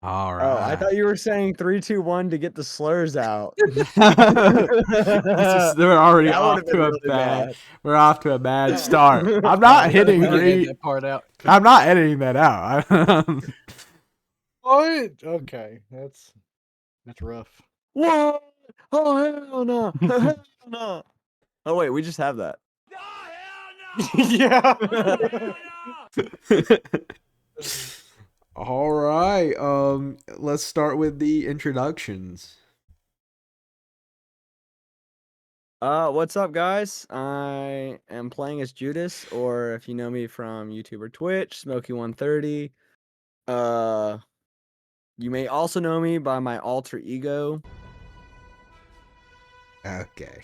All Oh, I right. thought you were saying 3, 2, 1 to get the slurs out. We're already That would off have been to a really bad. bad. We're off to a bad Oh. start. I'm Oh, not you gotta hitting edit re. that part out. I'm not editing that out. What? Okay, that's rough. What? Oh, hell no. Hell no. Oh, wait, we just have that. Yeah. All right. Let's start with the introductions. What's up, guys? I am playing as Judas, or if you know me from YouTube or Twitch, Smokey130. You may also know me by my alter ego. Okay.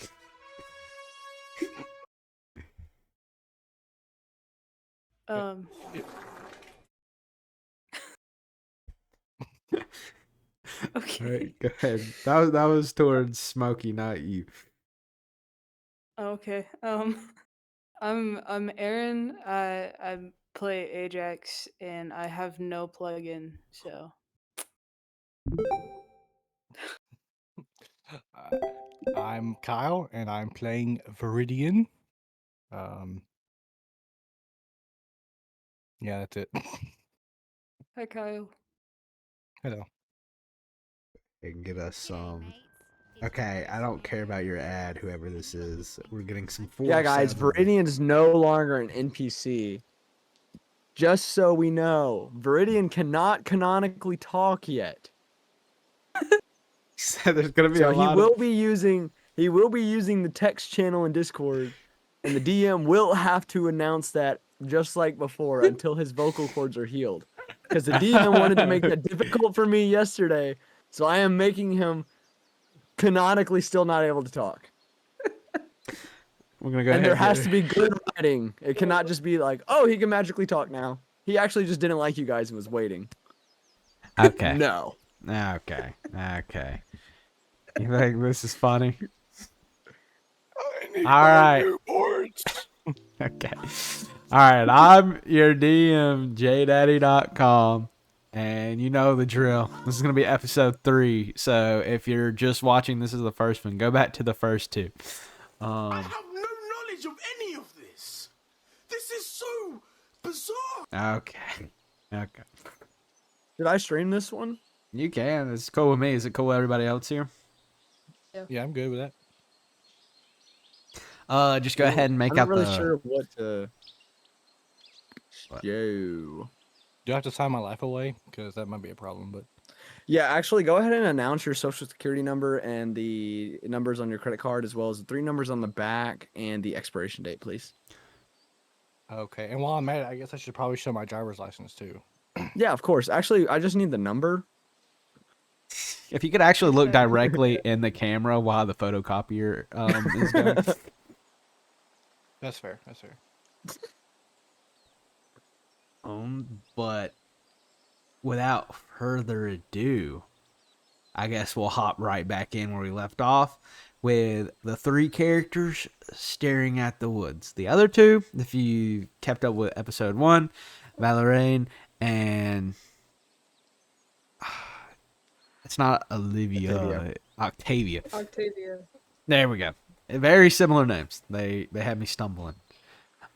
Okay. All right, go ahead. That was towards Smokey, not you. Okay. I'm Arynn. I play Ajax and I have no plugin, so I'm Kyle, and I'm playing Viridian. Yeah, that's it. hi Kyle. Hello. They can get us some. Okay, I don't care about your ad, whoever this is. We're getting some 4 Yeah, guys, Viridian is no longer an NPC. Just so we know, Viridian cannot canonically talk yet. So there's gonna be So a he lot will of. be using the text channel in Discord, and the DM will have to announce that just like before until his vocal cords are healed. Because the DM wanted to make that difficult for me yesterday, so I am making him canonically still not able to talk. We're gonna go And ahead. there has to be good writing. It cannot just be like, oh, he can magically talk now. He actually just didn't like you guys and was waiting. Okay. No. Okay. Okay. You think this is funny? I need All right. boards. Okay. All right. I'm your DM, jdaddy.com. And you know the drill. This is going to be episode 3. So if you're just watching, this is the first one. Go back to the first 2. I have no knowledge of any of this. This is so bizarre. Okay. Okay. Did I stream this one? You can. It's cool with me. Is it cool with everybody else here? Yeah, I'm good with that. Just go ahead and make I'm not out really the. sure what to What? show. Do I have to sign my life away? Because that might be a problem, but Yeah, actually, go ahead and announce your social security number and the numbers on your credit card, as well as the 3 numbers on the back and the expiration date, please. okay. And while I'm at it, I guess I should probably show my driver's license too. Yeah, of course. Actually, I just need the number. If you could actually look directly in the camera while the photocopier is going. That's fair. That's fair. But without further ado, I guess we'll hop right back in where we left off with the 3 characters staring at the woods. The other 2, if you kept up with episode 1, BleweRaven and it's not Olivia, Octavia. Octavia. There we go. Very similar names. They had me stumbling.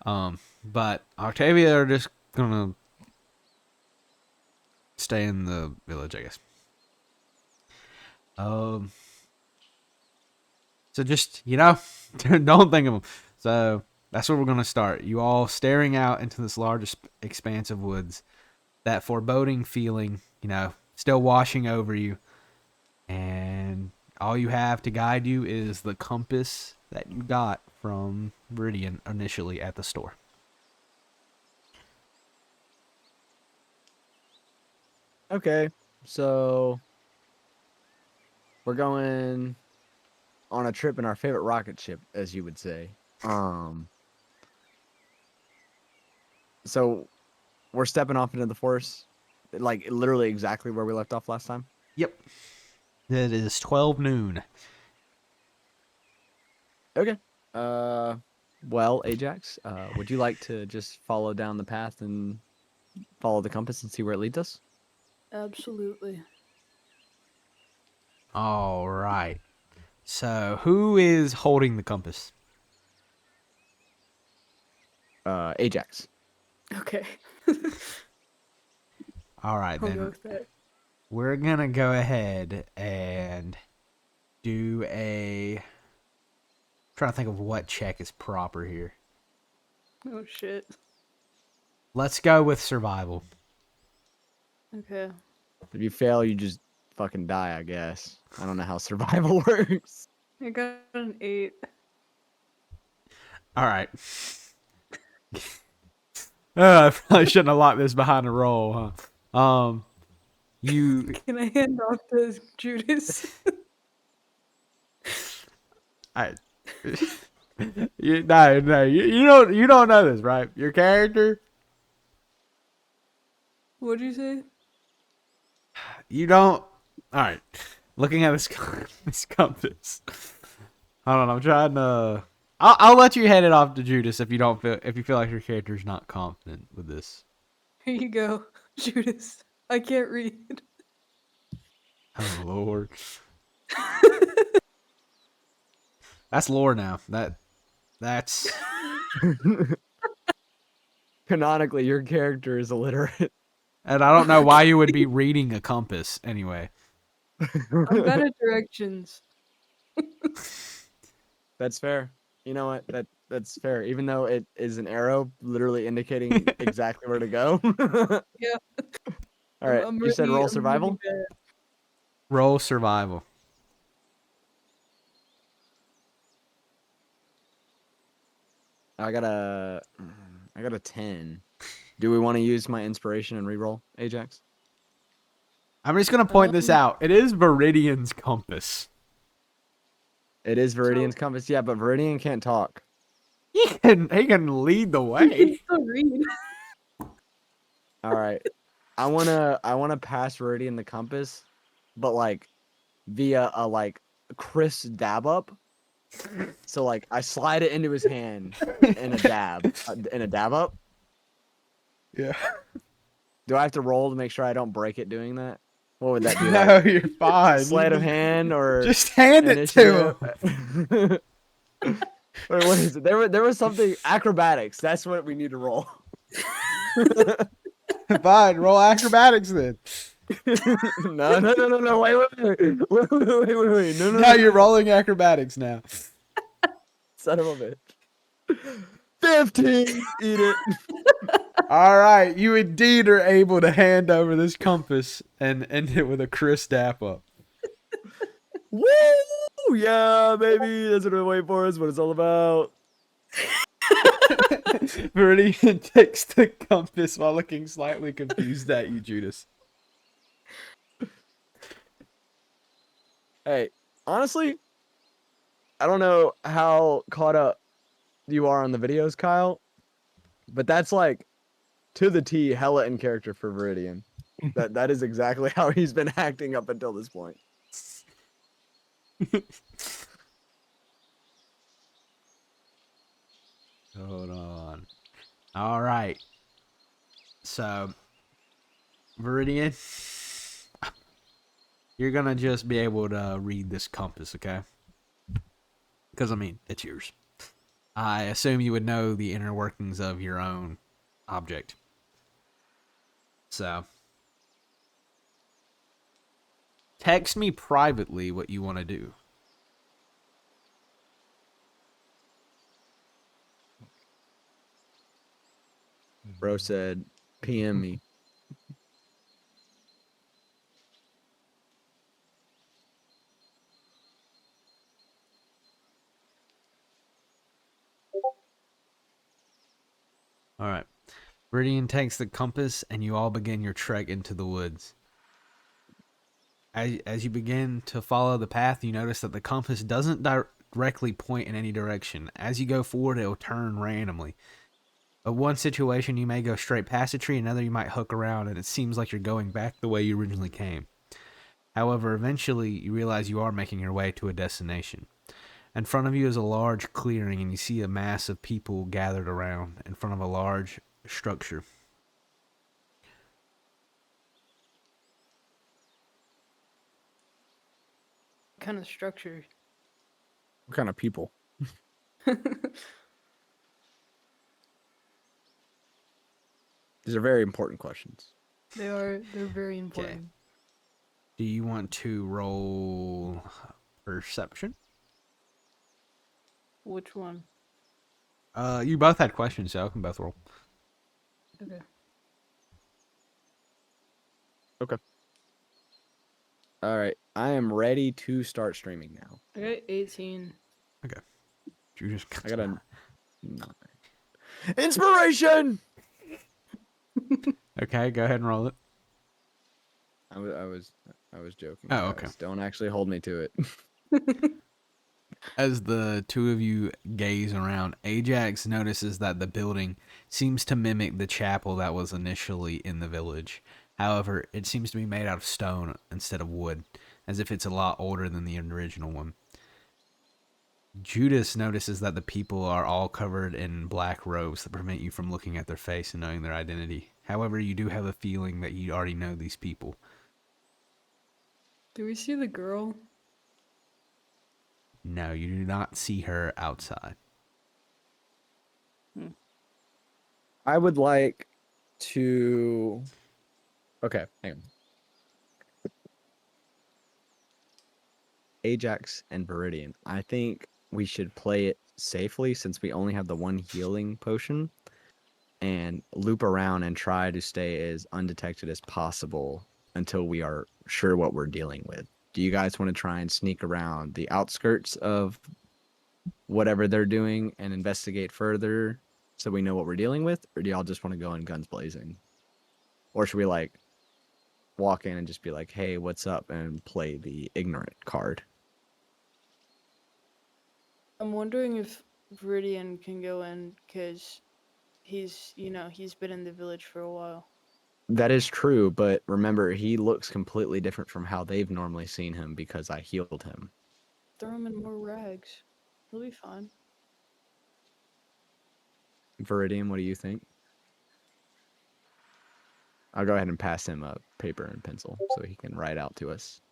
But Octavia are just gonna stay in the village, I guess. So just, don't think of them. So that's where we're gonna start. You all staring out into this large expanse of woods. That foreboding feeling, still washing over you. And all you have to guide you is the compass that you got from Viridian initially at the store. Okay, so we're going on a trip in our favorite rocket ship, as you would say. So we're stepping off into the forest, like literally exactly where we left off last time. Yep. It is 12 noon. Okay. Well, Ajax, would you like to just follow down the path and follow the compass and see where it leads us? Absolutely. All right. So, who is holding the compass? Ajax. Okay. All right, I'll then. go with that. We're going to go ahead and do a... trying to think of what check is proper here. Oh shit. Let's go with survival. Okay. If you fail, you just fucking die, I guess. I don't know how survival works. I got an 8. All right. I probably shouldn't have locked this behind a roll, huh? You... Can I hand off to Judas? I... you don't know this, right? Your character, What'd you say? you don't. All right, looking at this this compass. Hold on, I'm trying to. I'll let you hand it off to Judas if you feel like your character's not confident with this. Here you go, Judas. I can't read. Oh Lord, that's lore now. That's Canonically, your character is illiterate. and I don't know why you would be reading a compass anyway. I'm bad at directions. That's fair. You know what? That's fair. Even though it is an arrow literally indicating exactly where to go. Yeah. All right. I'm You said really- roll I'm survival? really bad. Roll survival. I got a 10. Do we want to use my inspiration and reroll, Ajax? I'm just gonna point this out. It is Viridian's compass. It is Viridian's compass. Yeah, but Viridian can't talk. He can lead the You way. can still read. All right. I wanna pass Viridian the compass, but like via a like Chris dab up. So like I slide it into his hand in a dab up. Yeah. Do I have to roll to make sure I don't break it doing that? What would that be? No, Like? you're fine. Sleight of hand or Just hand it to initiative? him. Wait, what is it? There was something acrobatics. That's what we need to roll. Fine, roll acrobatics then. No. Wait. No. Now you're rolling acrobatics now. Son of a bitch. 15. Eat it. All right, you indeed are able to hand over this compass and end it with a Chris dap up. Woo! Yeah, baby. That's what we're waiting for. Is what it's all about. Viridian takes the compass while looking slightly confused at you, Judas. Hey, honestly, I don't know how caught up you are on the videos, Kyle, but that's like to the T hella in character for Viridian. That is exactly how he's been acting up until this point. Hold on. All right. So, Viridian, you're going to just be able to read this compass, okay? Because, I mean, it's yours. I assume you would know the inner workings of your own object. So, text me privately what you want to do. Bro said, PM me. All right. Viridian takes the compass, and you all begin your trek into the woods. As you begin to follow the path, you notice that the compass doesn't directly point in any direction. As you go forward, it will turn randomly. But one situation, you may go straight past a tree, another you might hook around, and it seems like you're going back the way you originally came. However, eventually, you realize you are making your way to a destination. In front of you is a large clearing, and you see a mass of people gathered around in front of a large structure. kind of structure? What kind of people? These are very important questions. They're very important. Do you want to roll perception? Which one? You both had questions, so I can both roll. Okay. All right, I am ready to start streaming now. I got 18. You just I got a 9. Inspiration. Okay, go ahead and roll it. I was joking. Oh, okay. guys. Don't actually hold me to it. As the two of you gaze around, Ajax notices that the building seems to mimic the chapel that was initially in the village. However, it seems to be made out of stone instead of wood, as if it's a lot older than the original one. Judas notices that the people are all covered in black robes that prevent you from looking at their face and knowing their identity. However, you do have a feeling that you already know these people. Do we see the girl? No, you do not see her outside. I would like to. Okay, hang on. Ajax and Viridian. I think we should play it safely since we only have the one healing potion and loop around and try to stay as undetected as possible until we are sure what we're dealing with. Do you guys want to try and sneak around the outskirts of whatever they're doing and investigate further so we know what we're dealing with? Or do y'all just want to go in guns blazing? Or should we like walk in and just be like, hey, what's up? And play the ignorant card? I'm wondering if Viridian can go in because he's been in the village for a while. That is true, but remember, he looks completely different from how they've normally seen him because I healed him. Throw him in more rags. He'll be fine. Viridian, what do you think? I'll go ahead and pass him a paper and pencil so he can write out to us.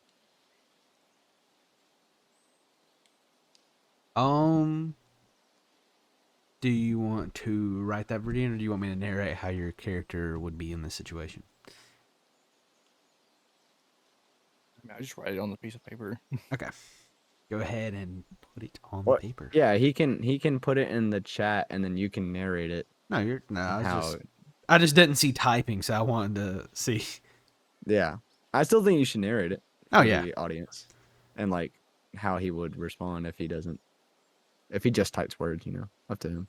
Do you want to write that, Viridian, or do you want me to narrate how your character would be in this situation? I just write it on the piece of paper. Okay. Go ahead and put it on What? the paper. Yeah, he can put it in the chat and then you can narrate it. I just didn't see typing, so I wanted to see. Yeah, I still think you should narrate it. Oh, For yeah. the audience, and like how he would respond if he doesn't, if he just types words, up to him.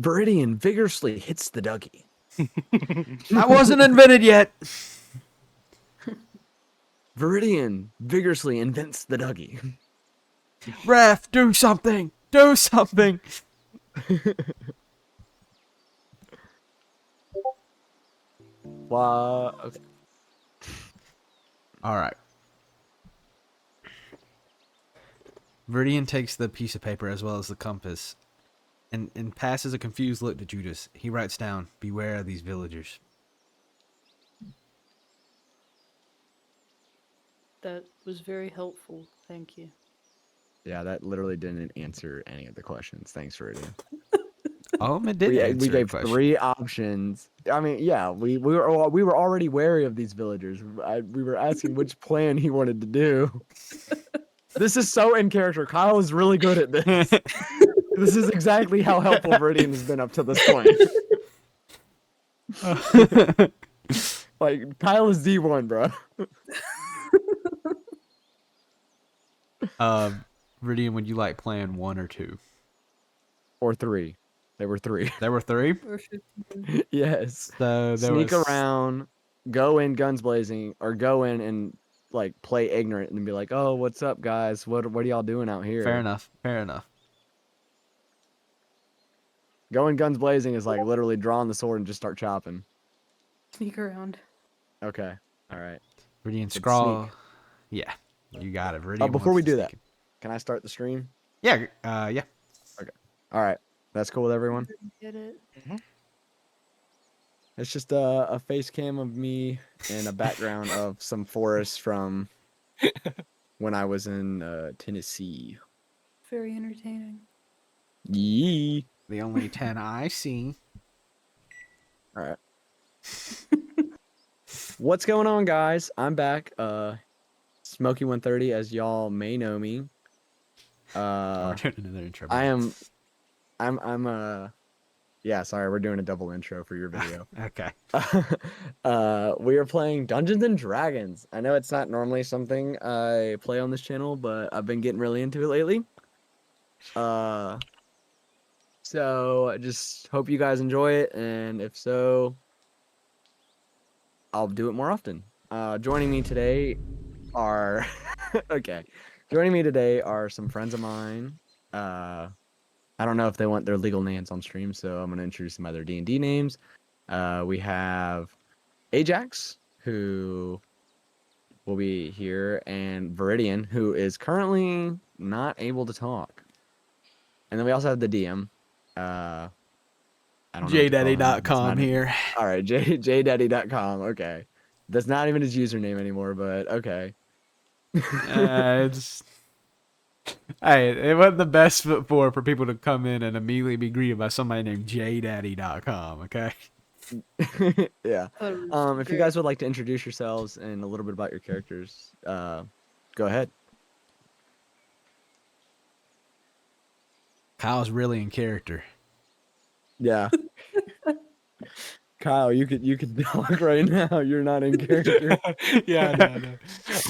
Viridian vigorously hits the Dougie. I wasn't invented yet. Viridian vigorously invents the Dougie. Ref, do something. Do something. Okay. All right. Viridian takes the piece of paper as well as the compass and passes a confused look to Judas. He writes down, "Beware of these villagers." That was very helpful. Thank you. Yeah, that literally didn't answer any of the questions. Thanks, Viridian. It did answer We a gave question. 3 options. I mean, yeah, we were already wary of these villagers. We were asking which plan he wanted to do. This is so in character. Kyle is really good at this. This is exactly how helpful Viridian has been up to this point. Like Kyle is D1, bro. Viridian, would you like plan 1 or 2? Or 3. There were 3. There were 3. Or 15. Yes. So there Sneak was... around, go in guns blazing, or go in and like play ignorant and be like, "Oh, what's up, guys? What are y'all doing out here?" Fair enough. Fair enough. Going guns blazing is like literally drawing the sword and just start chopping. Sneak around. Okay. All right. Viridian, It's scrawl. sneak. Yeah, you got it. Viridian. Before wants we to do that, sneak can I start the stream? in. Yeah. All right. That's cool with everyone? Get it? It's just a face cam of me and a background of some forest from when I was in Tennessee. Very entertaining. Yee. The only 10 I see. All right. What's going on, guys? I'm back. Smokey 130, as y'all may know me. We're doing another intro. I'm yeah, sorry, we're doing a double intro for your video. Okay. We are playing Dungeons and Dragons. I know it's not normally something I play on this channel, but I've been getting really into it lately. So I just hope you guys enjoy it, and if so, I'll do it more often. Joining me today are okay. Joining me today are some friends of mine. I don't know if they want their legal names on stream, so I'm gonna introduce some other D&D names. We have Ajax, who will be here, and Viridian, who is currently not able to talk. And then we also have the DM. I don't know what to call him. It's JDaddy.com not here. All right, jdaddy.com. Okay, that's not even his username anymore, but okay. It's hey, it wasn't the best foot forward for people to come in and immediately be greeted by somebody named JDaddy.com. Okay. Yeah. Oh, If you guys would like to introduce yourselves and a little bit about your characters, go ahead. Kyle's really in character. Yeah. Kyle, you could talk right now. You're not in character. Yeah, I know.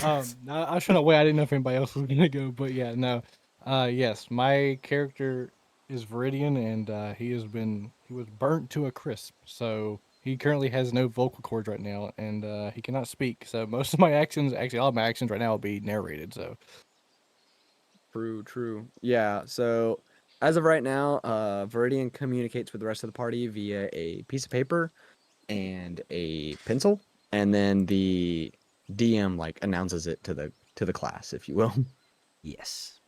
I was trying to wait. I didn't know if anybody else was gonna go, but yeah, no. Yes, my character is Viridian, and he was burnt to a crisp. So he currently has no vocal cords right now, and he cannot speak. So most of my actions, actually all of my actions right now, will be narrated. So True. Yeah. So as of right now, Viridian communicates with the rest of the party via a piece of paper and a pencil, and then the DM like announces it to the class, if you will. Yes.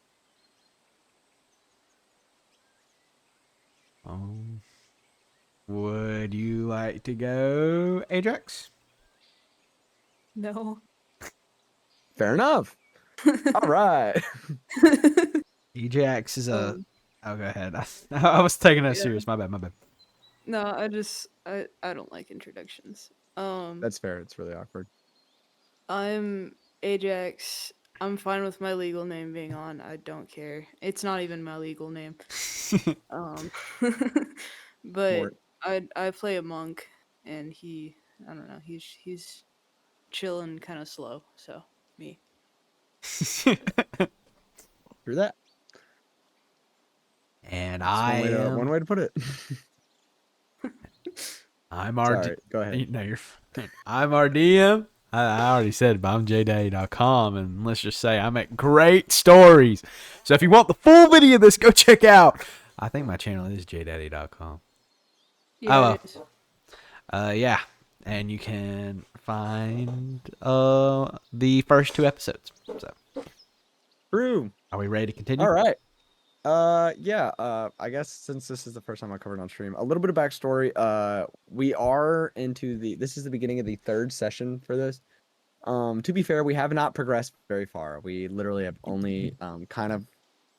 Would you like to go, Ajax? No. Fair enough. All right. Ajax is a. Um, Oh, go ahead. I was taking that Yeah. serious. My bad. no, I don't like introductions. That's fair. It's really awkward. I'm Ajax. I'm fine with my legal name being on. I don't care. It's not even my legal name. Um, but Mort. I play a monk, and I don't know. He's chilling, kind of slow. So me. Through that. And That's I am. one way to put it. I'm our. Sorry. Go ahead. No, you're fine. I'm our DM. I already said it, but I'm jdaddy.com, and let's just say I make great stories. So if you want the full video of this, go check out. I think my channel is jdaddy.com. Yeah. it yeah, and you can find the first 2 episodes. So True. are we ready to continue? All right. Yeah, I guess since this is the first time I covered on stream, a little bit of backstory. We are this is the beginning of the 3rd session for this. To be fair, we have not progressed very far. We literally have only kind of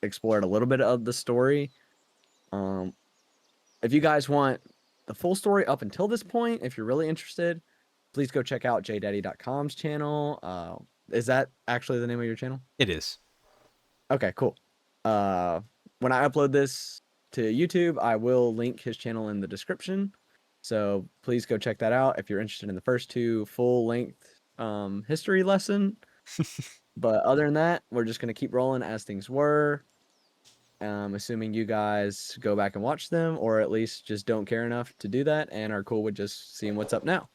explored a little bit of the story. If you guys want the full story up until this point, if you're really interested, please go check out jdaddy.com's channel. Is that actually the name of your channel? It is. Okay, cool. When I upload this to YouTube, I will link his channel in the description. So please go check that out if you're interested in the first 2 full-length history lesson. But other than that, we're just gonna keep rolling as things were. Assuming you guys go back and watch them, or at least just don't care enough to do that and are cool with just seeing what's up now.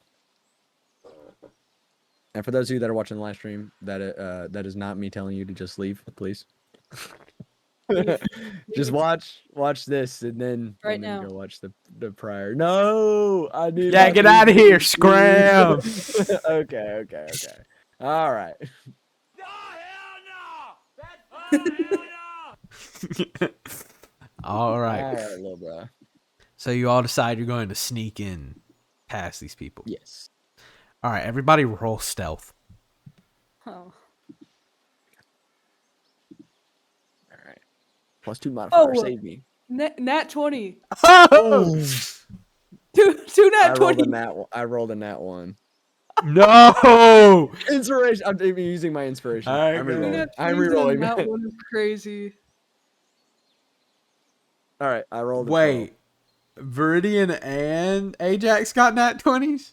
And for those of you that are watching the live stream, that is not me telling you to just leave, please. Just watch this and then Right and then now. go watch the prior. No, I need. Yeah, my get out of people here, to scram. see. Okay. All right. All right. All right, little bro. So you all decide you're going to sneak in past these people. Yes. All right, everybody roll stealth. Oh. All right. +2 modifier. Oh, Save me. Nat 20. Oh. Two nat I rolled 20. a nat. I rolled a nat 1. No. Inspiration. I'm even using my inspiration. All right, I'm go Two ahead. rerolling. nat I'm 20s and a rerolling. nat 1 is crazy. All right. I rolled a 12. Wait, Viridian and Ajax got nat 20s?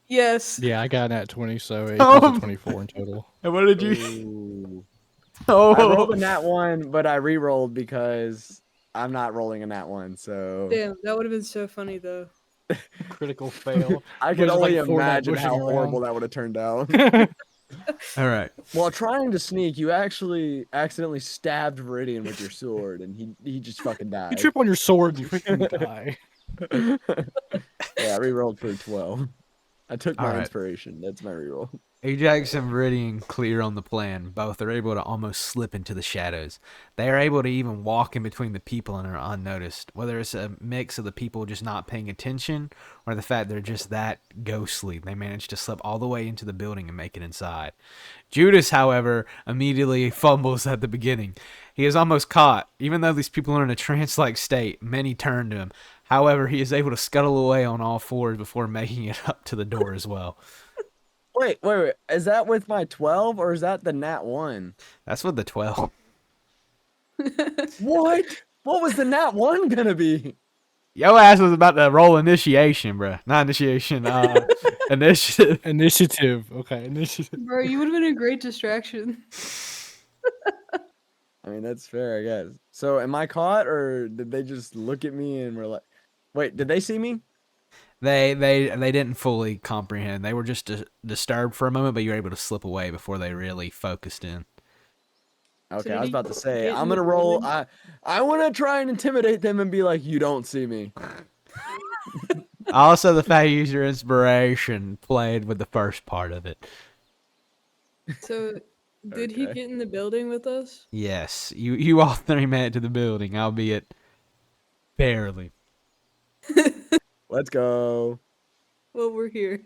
Yes. Yeah, I got that 20, so it equals a 24 in total. And what did you? Ooh. Oh, I rolled a nat 1, but I re-rolled because I'm not rolling a nat 1. So Damn, that would have been so funny though. Critical fail. I But can it's only like 4 nat imagine how bushing horrible around. that would have turned out. All right. While trying to sneak, you actually accidentally stabbed Viridian with your sword, and he just fucking You died. trip on your sword, you freaking die. Yeah, I re-rolled for 12. I took All my right. inspiration. That's my re-roll. Ajax and Viridian clear on the plan. Both are able to almost slip into the shadows. They are able to even walk in between the people and are unnoticed, whether it's a mix of the people just not paying attention or the fact they're just that ghostly. They manage to slip all the way into the building and make it inside. Judas, however, immediately fumbles at the beginning. He is almost caught. Even though these people are in a trance-like state, many turn to him. However, he is able to scuttle away on all fours before making it up to the door as well. Wait. Is that with my 12 or is that the nat 1? That's with the 12. What? What was the nat 1 gonna be? Yo ass was about to roll initiation, bruh. Not initiation, initiative. Initiative. Okay, initiative. Bro, you would have been a great distraction. I mean, that's fair, I guess. So, am I caught, or did they just look at me and were like, "Wait, did they see me?" They didn't fully comprehend. They were just disturbed for a moment, but you were able to slip away before they really focused in. Okay, did I was he about to say, get in I'm the gonna roll. building? I want to try and intimidate them and be like, "You don't see me." Also, the fact you used your inspiration played with the first part of it. So, did he Okay. get in the building with us? Yes, you all three made it to the building, albeit barely. Let's go. Well, we're here.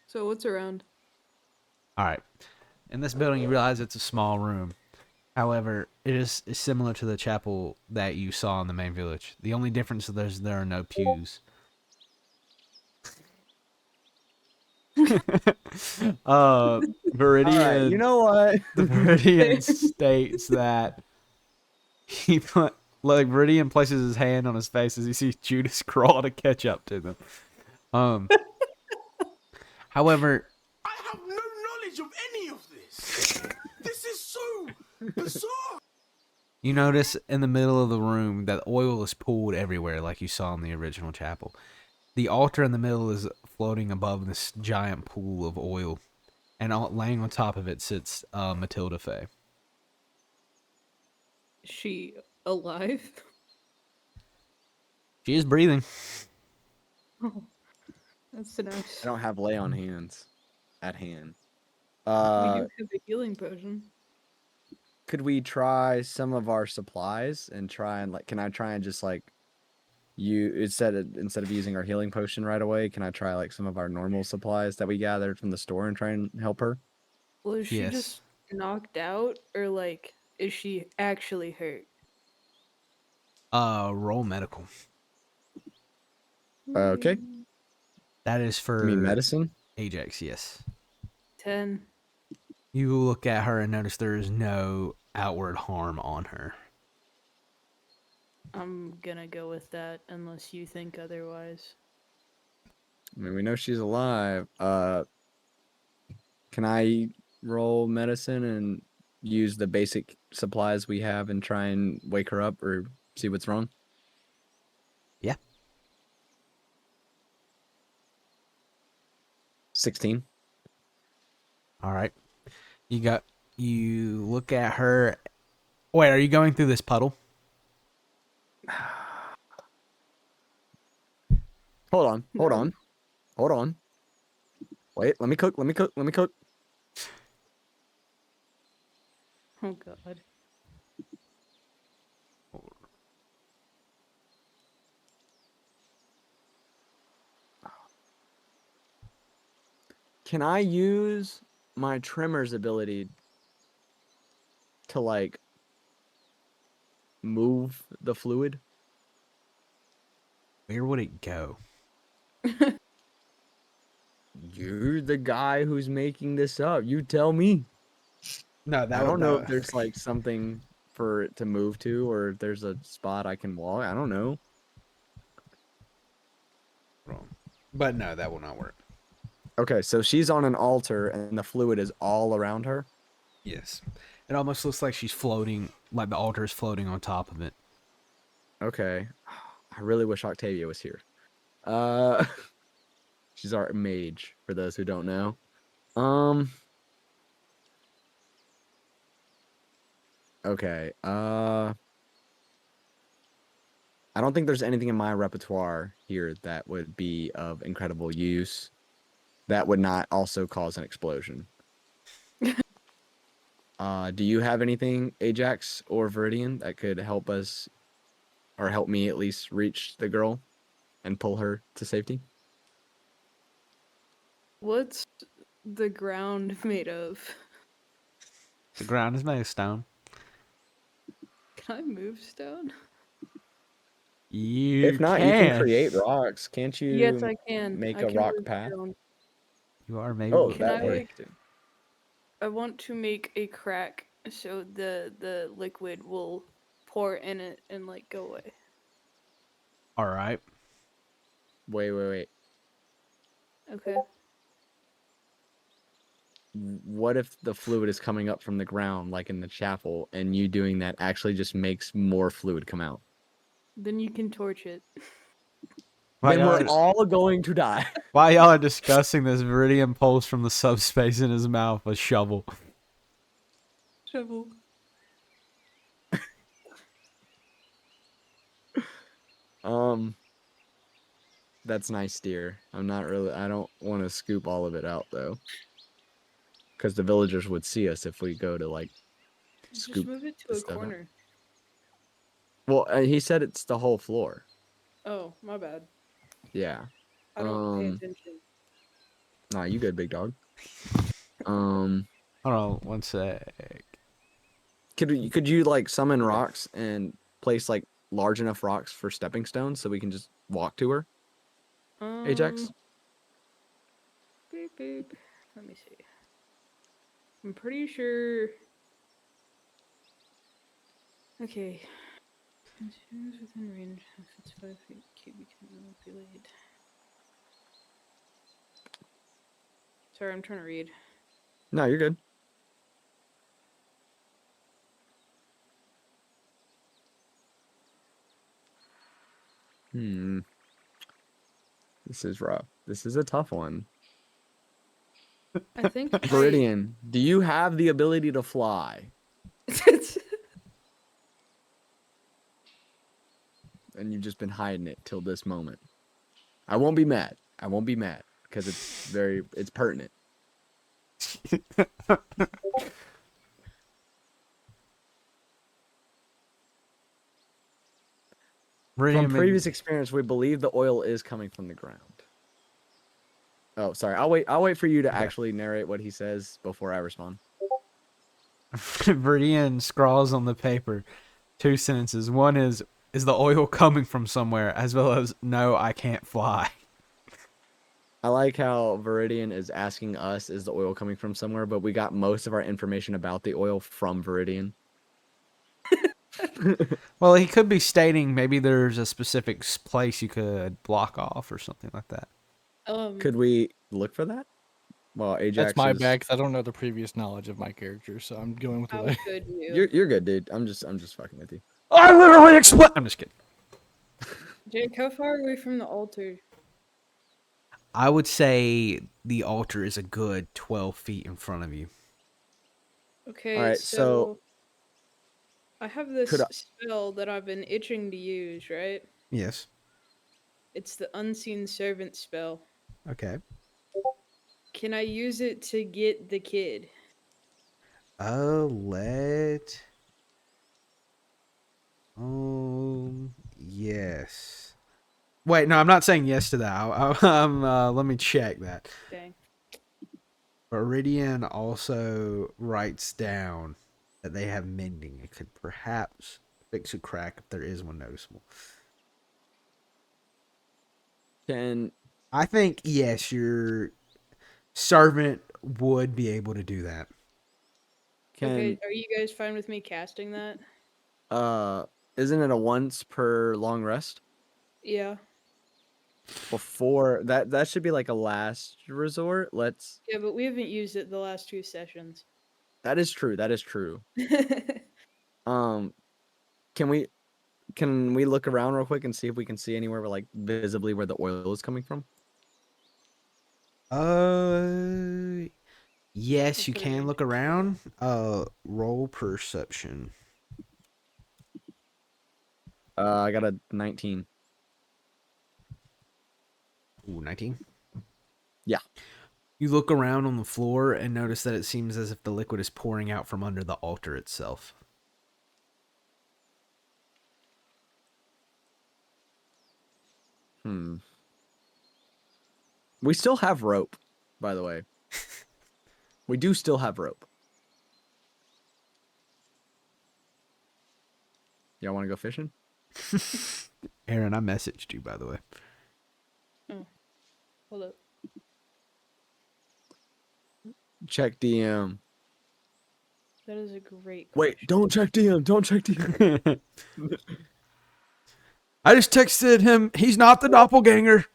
So, what's around? All right. In this building, you realize it's a small room. However, it is similar to the chapel that you saw in the main village. The only difference is there are no pews. All right, you Viridian, know what? the Viridian states that he put, like, Viridian places his hand on his face as he sees Judas crawl to catch up to them. However, I have no knowledge of any of this. This is so bizarre. you notice in the middle of the room that oil is pooled everywhere, like you saw in the original chapel. The altar in the middle is floating above this giant pool of oil, and laying on top of it sits Matilda Faye. Is she alive? She is breathing. Oh, that's nice. I don't have lay on hands at hand. We do have a healing potion. Could we try some of our supplies and try and can I try and just you instead of using our healing potion right away, can I try some of our normal supplies that we gathered from the store and try and help her? Well, is she Yes. just knocked out, or is she actually hurt? Roll medical. Okay. That is You mean for medicine? Ajax, yes. 10. You look at her and notice there is no outward harm on her. I'm gonna go with that unless you think otherwise. I mean, we know she's alive. Can I roll medicine and use the basic supplies we have and try and wake her up or see what's wrong? Yeah. 16. All right. You look at her. Wait, are you going through this puddle? Hold on. No. Wait, let me cook. Oh god. Can I use my Tremor's ability to like move the fluid? Where would it go? You're the guy who's making this up. You tell me. No, I don't know if there's like something for it to move to, or if there's a spot I can walk. I don't know. wrong. But no, that will not work. Okay, so she's on an altar and the fluid is all around her. Yes. It almost looks like she's floating, like the altar is floating on top of it. Okay. I really wish Octavia was here. She's our mage, for those who don't know. Okay. I don't think there's anything in my repertoire here that would be of incredible use that would not also cause an explosion. Do you have anything, Ajax or Viridian, that could help us, or help me at least reach the girl and pull her to safety? What's the ground made of? The ground is made of stone. Can I move stone? You If not, you can create rocks. Can't you Yes, I can. make I a can rock move path? stone. You are maybe. Oh, Can that I, way. like- I want to make a crack so the liquid will pour in it and like go away. All right. Wait. Okay. What if the fluid is coming up from the ground, like in the chapel, and you doing that actually just makes more fluid come out? Then you can torch it. Then we're all going to die. While y'all are discussing this, Viridian pulls from the subspace in his mouth a shovel. Shovel. That's nice, dear. I don't want to scoop all of it out though, because the villagers would see us if we go to like Just scoop. move it to the a stuff out. corner. Well, he said it's the whole floor. Oh, my bad. Yeah. I don't pay attention. Nah, you good, big dog. Hold on one sec. Could you like summon rocks and place like large enough rocks for stepping stones so we can just walk to her? Ajax? Beep, beep. Let me see. I'm pretty sure. Okay. As soon as within range, if it's 5 feet cubic, can manipulate. Sorry, I'm trying to read. No, you're good. This is rough. This is a tough one. I think Viridian, do you have the ability to fly? And you've just been hiding it till this moment. I won't be mad. Because it's pertinent. From previous experience, we believe the oil is coming from the ground. Oh, sorry. I'll wait for you to actually narrate what he says before I respond. Viridian scrawls on the paper 2 sentences. One is the oil coming from somewhere? As well as, no, I can't fly. I like how Viridian is asking us, is the oil coming from somewhere? But we got most of our information about the oil from Viridian. Well, he could be stating maybe there's a specific place you could block off or something like that. Could we look for that? Well, Ajax. That's my bad, 'cause I don't know the previous knowledge of my character, so I'm going with How what I... could you? You're good, dude. I'm just fucking with you. I literally explain. I'm just kidding. Jake, how far away from the altar? I would say the altar is a good 12 feet in front of you. Okay, Alright, so I have this could I- spell that I've been itching to use, right? Yes. It's the Unseen Servant spell. Okay. Can I use it to get the kid? Yes. Wait, no, I'm not saying yes to that. Let me check that. Dang. Viridian also writes down that they have mending. It could perhaps fix a crack if there is one noticeable. Can I think, yes, your servant would be able to do that. Okay, can are you guys fine with me casting that? isn't it a once per long rest? Yeah. Before that should be like a last resort. Yeah, but we haven't used it the last 2 sessions. That is true. That is true. Um, can we look around real quick and see if we can see anywhere where, like, visibly where the oil is coming from? Yes, you That's can right. look around. Roll perception. I got a 19. Ooh, 19. Yeah. You look around on the floor and notice that it seems as if the liquid is pouring out from under the altar itself. We still have rope, by the way. We do still have rope. Y'all want to go fishing? Arynn, I messaged you, by the way. Oh, hold up. Check DM. That is a great Wait, question. don't check DM. Don't check DM. I just texted him. He's not the doppelganger.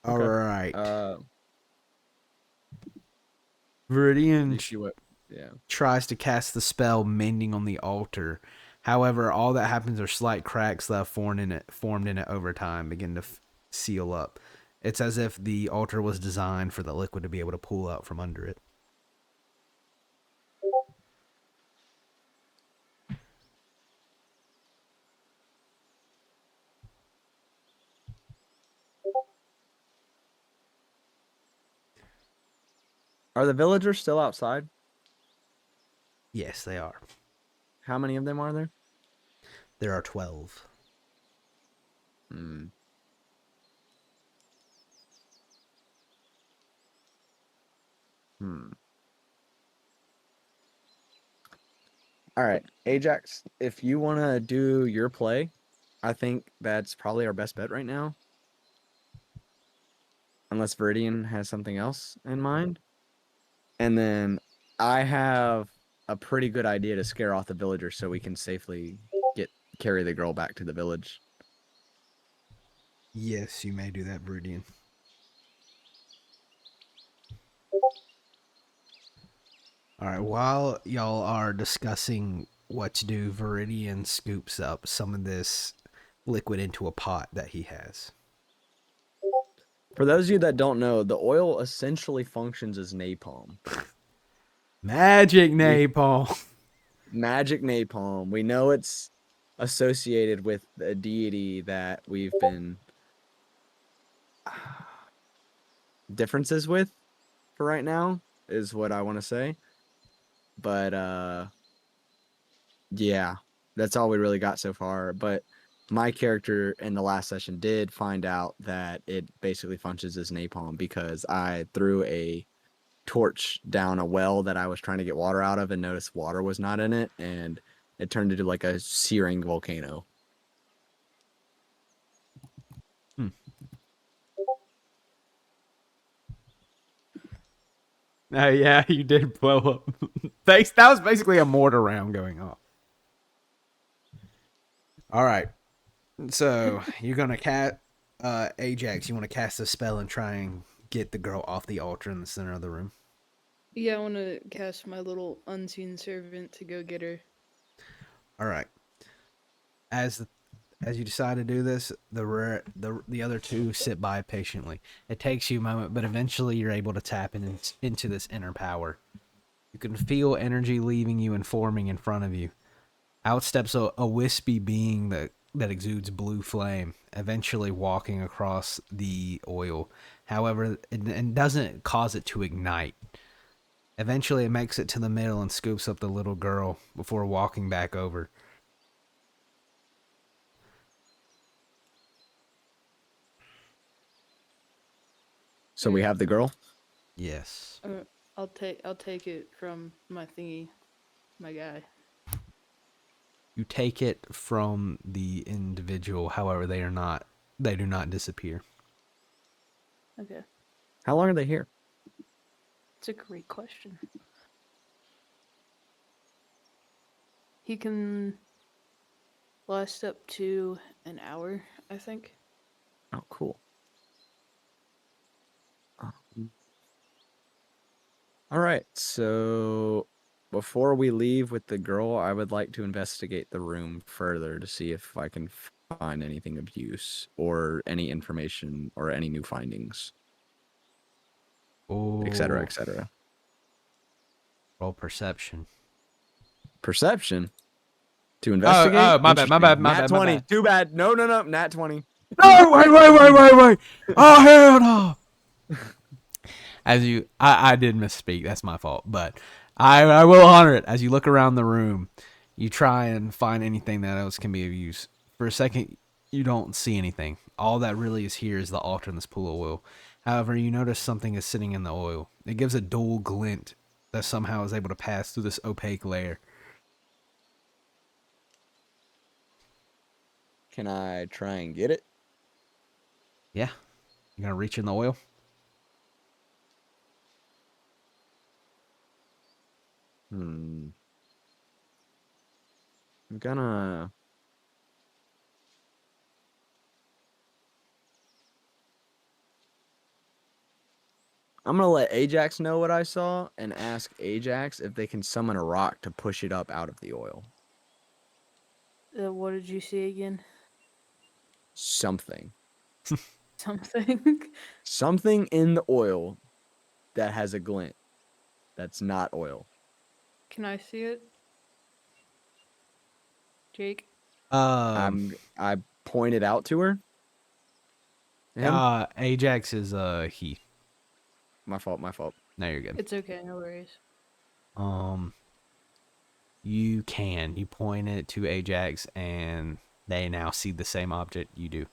All right. Viridian You see what? Yeah. tries to cast the spell mending on the altar. However, all that happens are slight cracks that have formed in it over time begin to seal up. It's as if the altar was designed for the liquid to be able to pull out from under it. Are the villagers still outside? Yes, they are. How many of them are there? There are 12. Hmm. All right, Ajax, if you want to do your play, I think that's probably our best bet right now. Unless Viridian has something else in mind. And then I have a pretty good idea to scare off the villagers so we can safely carry the girl back to the village. Yes, you may do that, Viridian. All right, while y'all are discussing what to do, Viridian scoops up some of this liquid into a pot that he has. For those of you that don't know, the oil essentially functions as napalm. Magic napalm. Magic napalm. We know it's associated with a deity that we've been differences with for right now, is what I want to say. But yeah, that's all we really got so far. But my character in the last session did find out that it basically functions as napalm because I threw a torch down a well that I was trying to get water out of and noticed water was not in it, and it turned into like a searing volcano. Oh yeah, you did blow up. Thanks. That was basically a mortar round going off. All right. So you're gonna cast Ajax. You want to cast a spell and try and get the girl off the altar in the center of the room. Yeah, I want to cast my little unseen servant to go get her. All right. As you decide to do this, the other two sit by patiently. It takes you a moment, but eventually you're able to tap into this inner power. You can feel energy leaving you and forming in front of you. Out steps a wispy being that exudes blue flame, eventually walking across the oil. However, it doesn't cause it to ignite. Eventually, it makes it to the middle and scoops up the little girl before walking back over. So we have the girl. Yes. I'll take it from my thingy, my guy. You take it from the individual, however, they do not disappear. Okay, How long are they here? it's a great question. He can last up to an hour, I think. Oh, cool. All right. So before we leave with the girl, I would like to investigate the room further to see if I can find anything of use or any information or any new findings, Oh, etc., etc. roll perception. Perception to Oh, investigate. my bad, my Interesting. bad, my Nat bad, my 20. bad. Too bad. No, no, no. Nat 20. No, wait. Oh, hell no. I did misspeak. That's my fault. But I will honor it. As you look around the room, you try and find anything that else can be of use. For a second, you don't see anything. All that really is here is the altar and this pool of oil. However, you notice something is sitting in the oil. It gives a dull glint that somehow is able to pass through this opaque layer. Can I try and get it? Yeah. You gonna reach in the oil? I'm gonna. I'm gonna let Ajax know what I saw and ask Ajax if they can summon a rock to push it up out of the oil. What did you see again? Something. Something. Something in the oil that has a glint that's not oil. Can I see it? Jake? I pointed out to her. Him? Ajax is he. My fault, my fault. No, you're good. It's okay, no worries. You can. You point it to Ajax, and they now see the same object you do.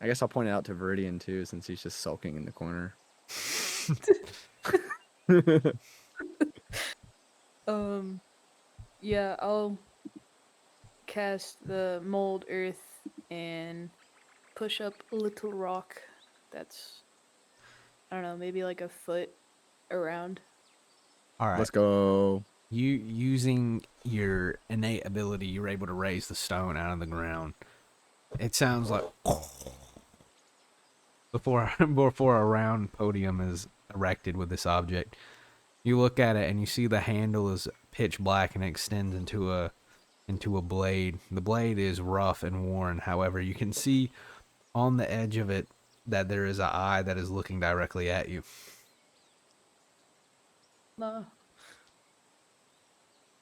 I guess I'll point it out to Viridian too, since he's just sulking in the corner. Yeah, I'll cast the mold earth and push up a little rock that's, I don't know, maybe like a foot around. All right. Let's go. You using your innate ability, you're able to raise the stone out of the ground. It sounds like before a round podium is erected with this object. You look at it and you see the handle is pitch black and it extends into a blade. The blade is rough and worn. However, you can see on the edge of it that there is an eye that is looking directly at you. No.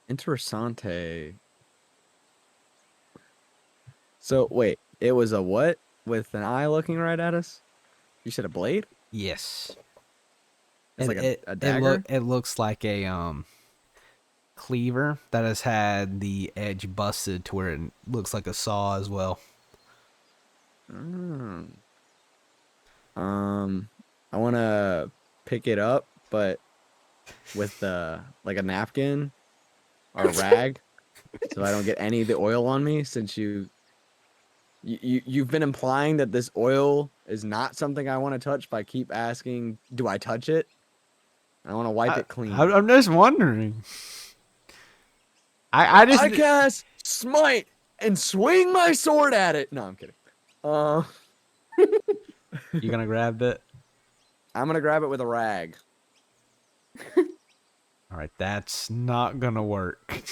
Interessante. So wait, it was a what with an eye looking right at us? You said a blade? Yes. It's like a dagger? It looks like a cleaver that has had the edge busted to where it looks like a saw as well. I want to pick it up, but with like a napkin or a rag, so I don't get any of the oil on me. Since you've been implying that this oil is not something I want to touch, but I keep asking, do I touch it? I want to wipe it clean. I'm just wondering. I cast smite and swing my sword at it. No, I'm kidding. You gonna grab it? I'm gonna grab it with a rag. All right, that's not gonna work.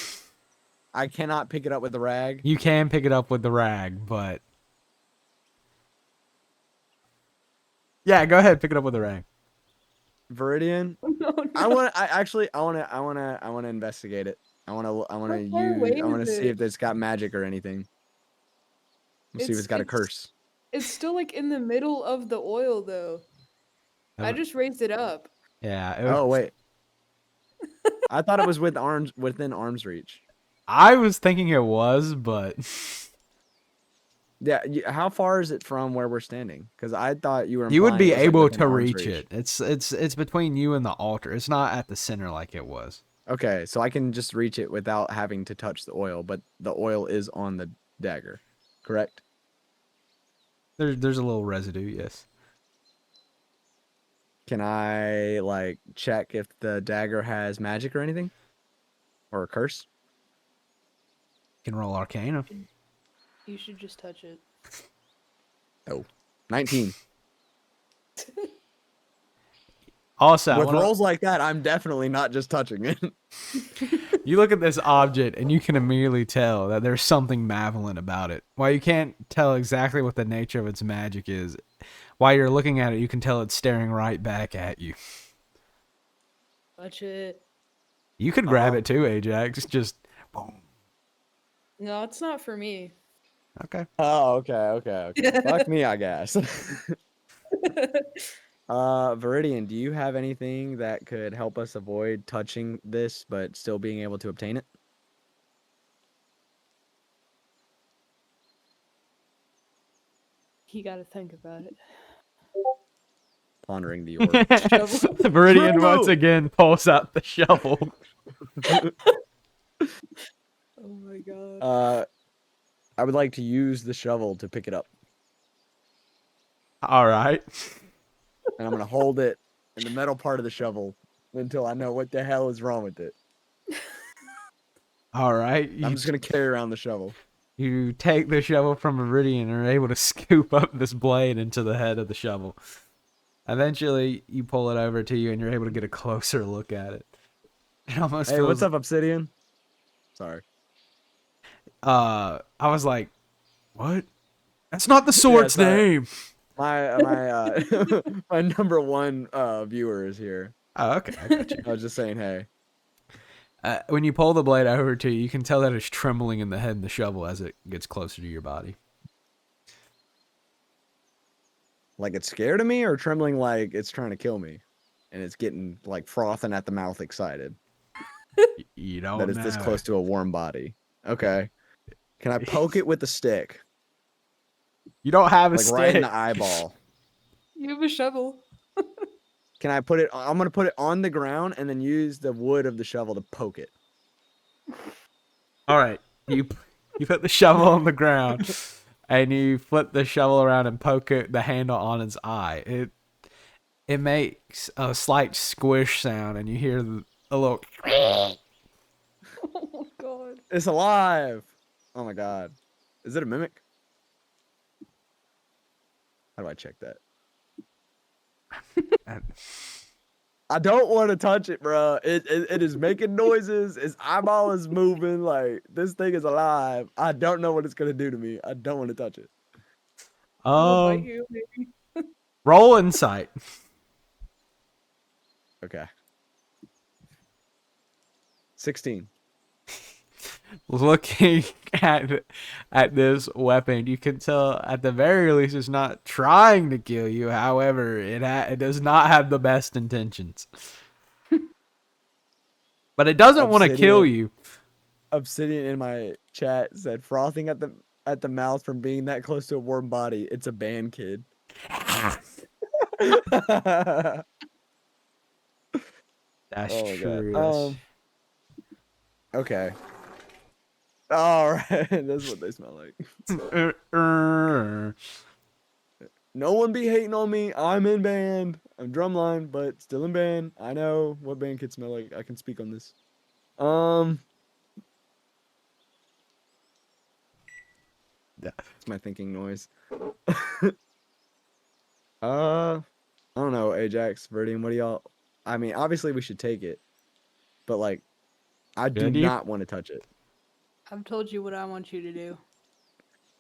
I cannot pick it up with the rag. You can pick it up with the rag, but yeah, go ahead, pick it up with the rag. Viridian, I want to investigate it. I want to see if it's got magic or anything. Let's see if it's got a curse. It's still like in the middle of the oil though. I just raised it up. Yeah. Oh wait. I thought it was within arm's reach. I was thinking it was, but Yeah, how far is it from where we're standing? Because I thought you were. You would implying be it was, like, able within to arm's reach reach. it. It's between you and the altar. It's not at the center like it was. Okay, so I can just reach it without having to touch the oil, but the oil is on the dagger, correct? There's a little residue, yes. Can I like check if the dagger has magic or anything, or a curse? You can roll Arcana. You should just touch it. Oh, 19. Also, I With wanna- rolls like that, I'm definitely not just touching it. you look at this object and you can immediately tell that there's something malevolent about it. While you can't tell exactly what the nature of its magic is, while you're looking at it, you can tell it's staring right back at you. Touch it. You could grab it too, Ajax. Just boom. No, it's not for me. Okay. Oh, okay. Fuck me, I guess. Viridian, do you have anything that could help us avoid touching this but still being able to obtain it? You gotta think about it. Pondering the orb. The Viridian once True. again pulls out the shovel. Oh my god. I would like to use the shovel to pick it up, All right. and I'm gonna hold it in the metal part of the shovel until I know what the hell is wrong with it. All right. I'm just gonna carry around the shovel. You take the shovel from Viridian and are able to scoop up this blade into the head of the shovel. Eventually, you pull it over to you and you're able to get a closer look at it. It almost Hey, feels, what's up, Obsidian? Sorry. I was like, what? That's not the sword's sorry. name. My my number one viewer is here. Oh, okay. I got you. I was just saying, hey. When you pull the blade over to you, you can tell that it's trembling in the head of the shovel as it gets closer to your body. Like it's scared of me, or trembling like it's trying to kill me, and it's getting like frothing at the mouth, excited You don't that it's know. this close to a warm body. Okay. Can I poke it with a stick, You don't have a like stick. right in the eyeball? You have a shovel. Can I put it? I'm gonna put it on the ground and then use the wood of the shovel to poke it. All right. You put the shovel on the ground and you flip the shovel around and poke the handle on its eye. It makes a slight squish sound and you hear a little. Oh my god. It's alive! Oh my god. Is it a mimic? How do I check that? I don't want to touch it, bro. It is making noises. Its eyeball is moving. Like, this thing is alive. I don't know what it's gonna do to me. I don't want to touch it. I'll bite you, maybe. Roll insight. Okay. 16. Looking at this weapon, you can tell at the very least it's not trying to kill you. However, it does not have the best intentions. But it doesn't want to kill you. Obsidian in my chat said frothing at the mouth from being that close to a warm body. It's a band kid. That's Oh my true. God. Okay. All right. That's what they smell like. No one be hating on me. I'm in band. I'm drumline, but still in band. I know what band kids smell like. I can speak on this. It's my thinking noise. I don't know, Ajax, Verdian, what do y'all? I mean, obviously we should take it, but like, I do Should you? not want to touch it. I've told you what I want you to do.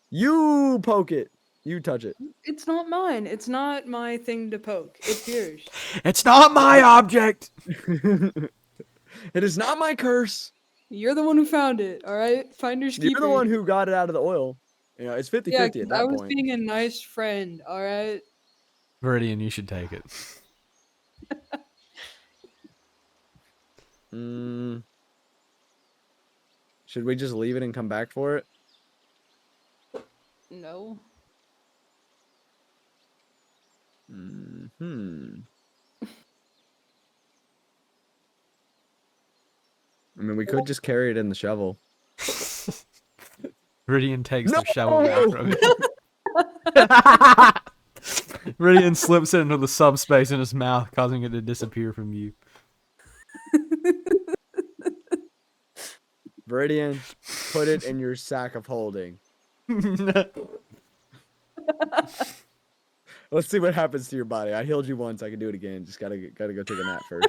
You poke it. You touch it. It's not mine. It's not my thing to poke. It's yours. It's not my object. It is not my curse. You're the one who found it, alright? Finders You're keepers. the one who got it out of the oil. You know, it's 50-50 Yeah, at 'cause that I was point. being a nice friend, alright? Viridian, you should take it. Should we just leave it and come back for it? No. Hmm. I mean, we could just carry it in the shovel. Viridian takes No! the shovel back from you. Viridian slips it into the subspace in his mouth, causing it to disappear from you. Viridian, put it in your sack of holding. Let's see what happens to your body. I healed you once. I can do it again. Just gotta go take a nap first.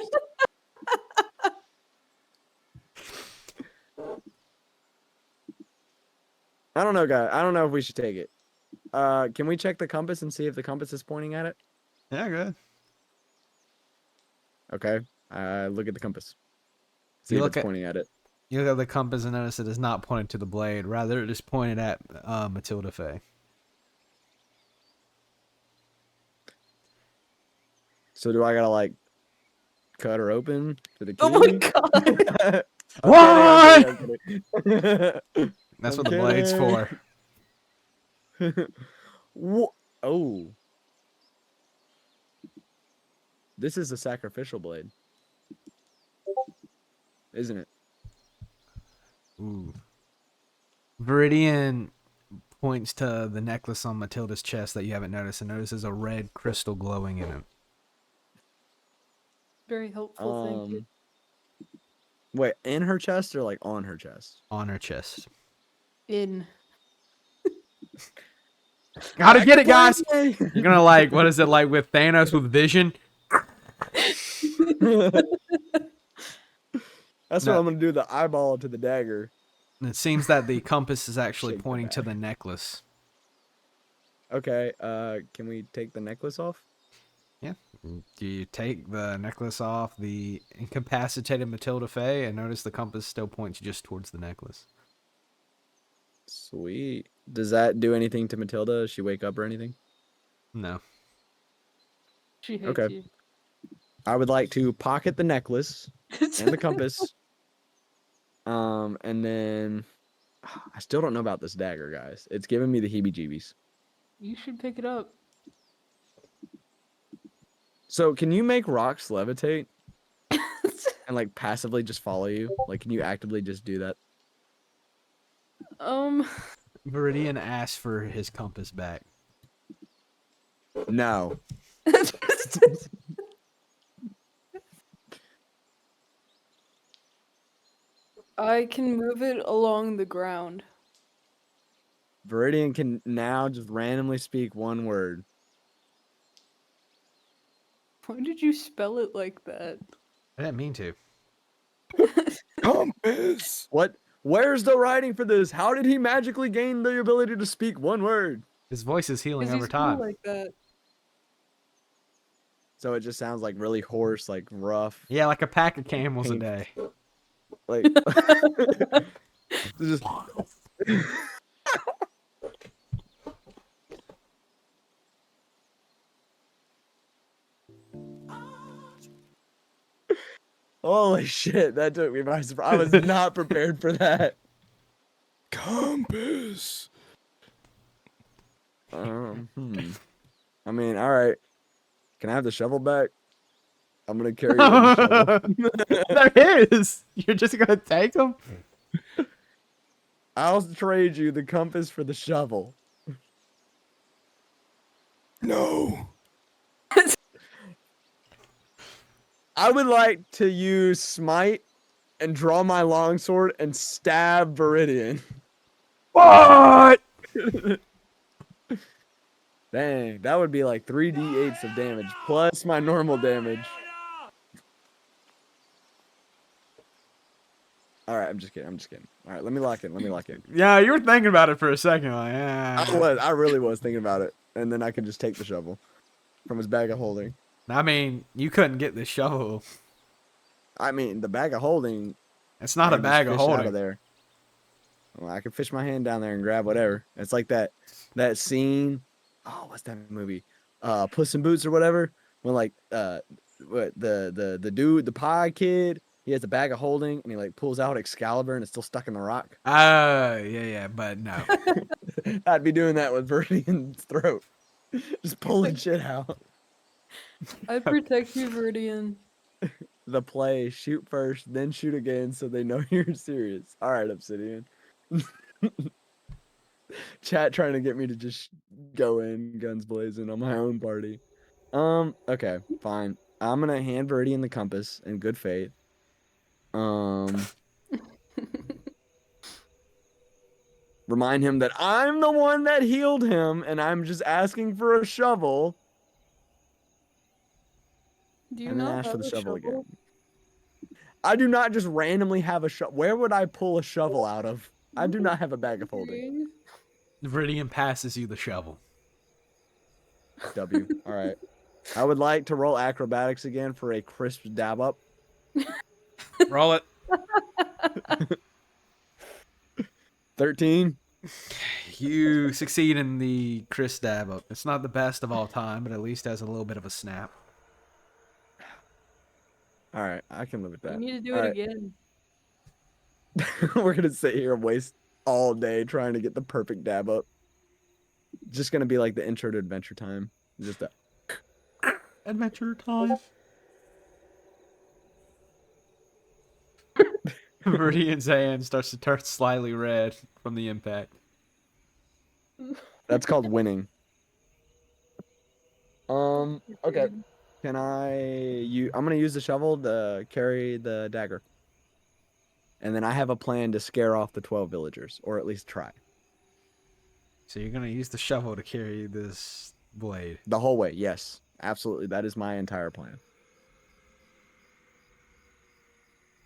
I don't know, guys. I don't know if we should take it. Can we check the compass and see if the compass is pointing at it? Yeah, good. Okay. Look at the compass. See You if look it's at- pointing at it. You look at the compass and notice it is not pointed to the blade. Rather, it is pointed at Matilda Faye. So do I gotta like cut her open to the key? Oh my god. I'm kidding. That's I'm what the blade's kidding. for. Oh. This is a sacrificial blade. Isn't it? Ooh. Viridian points to the necklace on Matilda's chest that you haven't noticed and notices a red crystal glowing in it. Very helpful, thank you. Wait, in her chest or like on her chest? On her chest. In. Gotta get it, guys! You're gonna like, what is it like with Thanos with vision? That's No. what I'm gonna do. The eyeball to the dagger. And it seems that the compass is actually Shake the pointing to bag. the necklace. Okay. Can we take the necklace off? Do you take the necklace off the incapacitated Matilda Faye and notice the compass still points just towards the necklace? Sweet. Does that do anything to Matilda? Does she wake up or anything? No. She hates Okay. you. I would like to pocket the necklace and the compass. And then I still don't know about this dagger, guys. It's giving me the heebie-jeebies. You should pick it up. So, can you make rocks levitate and like passively just follow you? Like, can you actively just do that? Viridian asks for his compass back. No. I can move it along the ground. Viridian can now just randomly speak one word. Why did you spell it like that? I didn't mean to. Compass. What? Where's the writing for this? How did he magically gain the ability to speak one word? His voice is healing 'Cause you over spell time. like that. So it just sounds like really hoarse, like rough, Yeah, like a pack of camels a Pink. day. like. Just... Holy shit, that took me by surprise. I was not prepared for that. Compass. I mean, all right. Can I have the shovel back? I'm gonna carry it in the shovel. There is. You're just gonna take them? I'll trade you the compass for the shovel. No. I would like to use smite and draw my longsword and stab Viridian. What? Dang, that would be like 3d8s of damage plus my normal damage. All right, I'm just kidding. All right, let me lock in. Yeah, you were thinking about it for a second. Like, I really was thinking about it, and then I could just take the shovel from his bag of holding. I mean, you couldn't get the shovel. I mean, the bag of holding. It's not I a can bag just of fish out holding. there. Well, I can fish my hand down there and grab whatever. It's like that scene. Oh, what's that movie? Puss in Boots or whatever. When like what the dude, the pie kid, he has a bag of holding and he like pulls out Excalibur and it's still stuck in the rock. Yeah, but no. I'd be doing that with Viridian's throat. Just pulling shit out. I protect you, Viridian. The play, shoot first, then shoot again so they know you're serious. All right, Obsidian. Chat trying to get me to just go in guns blazing on my own party. Okay, fine. I'm gonna hand Viridian the compass in good faith. Remind him that I'm the one that healed him and I'm just asking for a shovel. Do you And then not ask have for the a shovel shovel? again. I do not just randomly have a shovel. Where would I pull a shovel out of? I do not have a bag of holding. Viridian passes you the shovel. W. All right. I would like to roll acrobatics again for a crisp dab up. Roll it. 13. You succeed in the Chris stab up. It's not the best of all time, but at least has a little bit of a snap. All right. I can live with You that. need to do All it right. again. We're going to sit here and waste all day trying to get the perfect dab up. Just going to be like the intro to Adventure Time. Just a... Adventure time. Viridian's hand starts to turn slightly red from the impact. That's called winning. Okay. Can I'm gonna use the shovel to carry the dagger. And then I have a plan to scare off the 12 villagers, or at least try. So you're gonna use the shovel to carry this blade. The whole way, yes. Absolutely. That is my entire plan.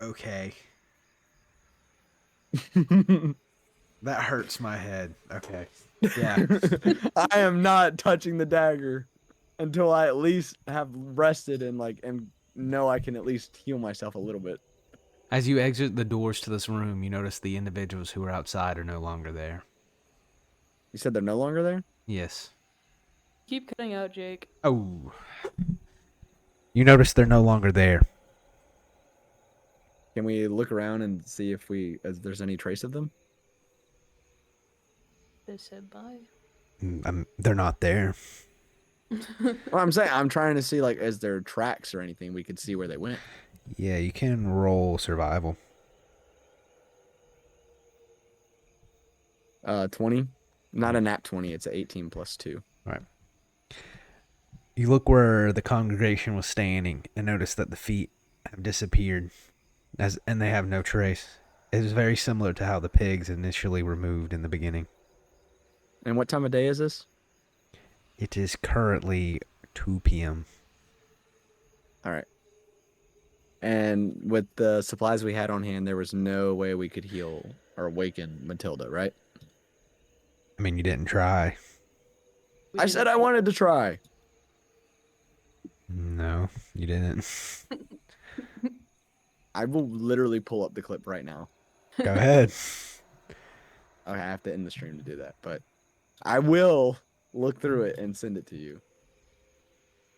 Okay. That hurts my head. Okay. Yeah. I am not touching the dagger until I at least have rested and know I can at least heal myself a little bit. As you exit the doors to this room, you notice the individuals who are outside are no longer there. You said they're no longer there? Yes. Keep cutting out, Jake. Oh. You notice they're no longer there. Can we look around and see if there's any trace of them? They said bye. They're not there. Well, I'm saying I'm trying to see is there tracks or anything we could see where they went. Yeah, you can roll survival. 20. Not a nat 20, it's an 18 plus 2. All right. You look where the congregation was standing and notice that the feet have disappeared, and they have no trace. It is very similar to how the pigs initially were moved in the beginning. And what time of day is this? It is currently 2 p.m. All right. And with the supplies we had on hand, there was no way we could heal or awaken Matilda, right? I mean, you didn't try. I said I wanted to try. No, you didn't. I will literally pull up the clip right now. Go ahead. Okay, I have to end the stream to do that, but I will look through it and send it to you.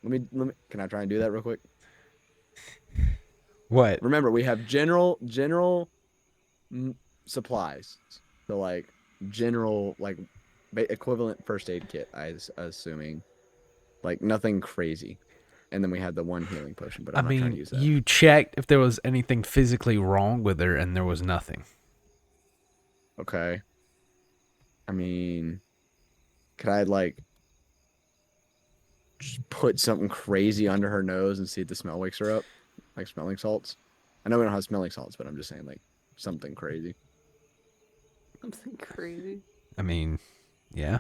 Let me. Can I try and do that real quick? What? Remember, we have general supplies. So general equivalent first aid kit. Assuming, nothing crazy. And then we had the one healing potion, but I'm not trying to use that. You checked if there was anything physically wrong with her, and there was nothing. Okay. I mean, could I just put something crazy under her nose and see if the smell wakes her up? Like smelling salts? I know we don't have smelling salts, but I'm just saying something crazy. Something crazy. I mean, yeah.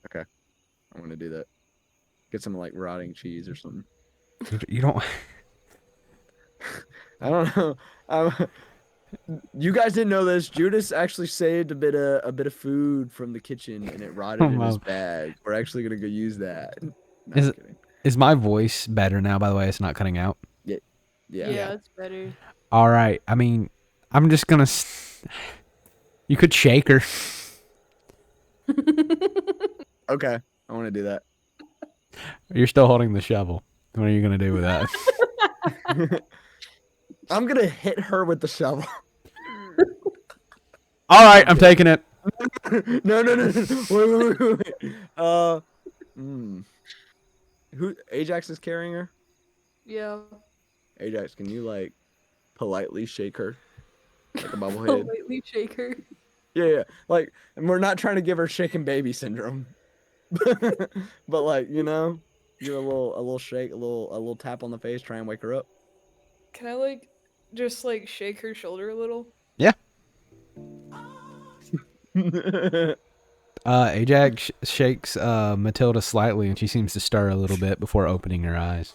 Okay. I'm gonna do that. Get some rotting cheese or something. You don't. I don't know. You guys didn't know this. Judas actually saved a bit of food from the kitchen, and it rotted in his bag. We're actually gonna go use that. No, I'm kidding. Is my voice better now? By the way, it's not cutting out. Yeah. It's better. All right. I mean, I'm just gonna. You could shake her. Okay, I want to do that. You're still holding the shovel. What are you gonna do with that? I'm gonna hit her with the shovel. All right, I'm taking it. No. Wait. Who? Ajax is carrying her. Yeah. Ajax, can you like politely shake her like a bobblehead? Politely shake her. Yeah. Like, and we're not trying to give her shaken baby syndrome, but like, give her a little shake, a little tap on the face, try and wake her up. Can I like just like shake her shoulder a little? Yeah. Ajax shakes Matilda slightly, and she seems to stir a little bit before opening her eyes.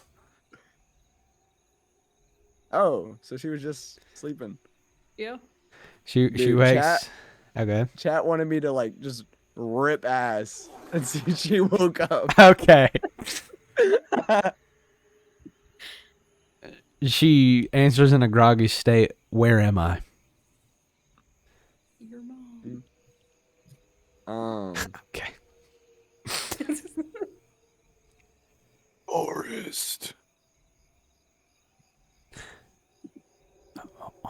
Oh, so she was just sleeping. Yeah. She Dude, wakes. Okay. Chat wanted me to like just rip ass and see if she woke up. Okay. She answers in a groggy state. Where am I? Your mom. Okay. Forest.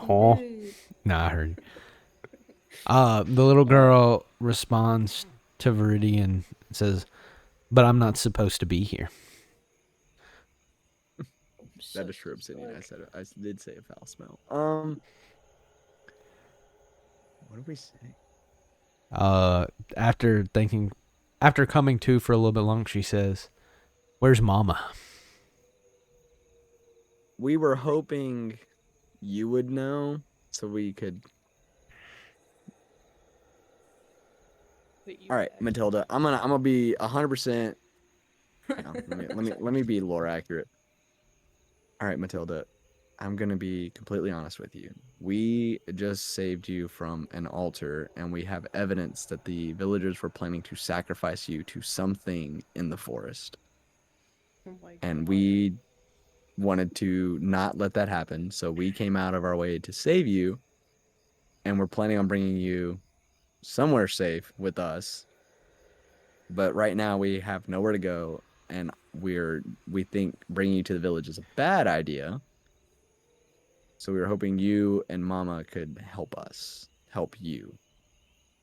Oh. Yay. Nah, I heard you. The little girl responds to Viridian and says, "But I'm not supposed to be here." That is true, Obsidian. I did say a foul smell. What did we say? After coming to for a little bit long, she says, "Where's Mama?" We were hoping you would know, so we could. All right, Matilda. I'm gonna be 100%. Let me be lore accurate. All right, Matilda. I'm gonna be completely honest with you. We just saved you from an altar, and we have evidence that the villagers were planning to sacrifice you to something in the forest. Oh my And God. we wanted to not let that happen, so we came out of our way to save you, and we're planning on bringing you somewhere safe with us. But right now we have nowhere to go, and we think bringing you to the village is a bad idea. So we were hoping you and Mama could help you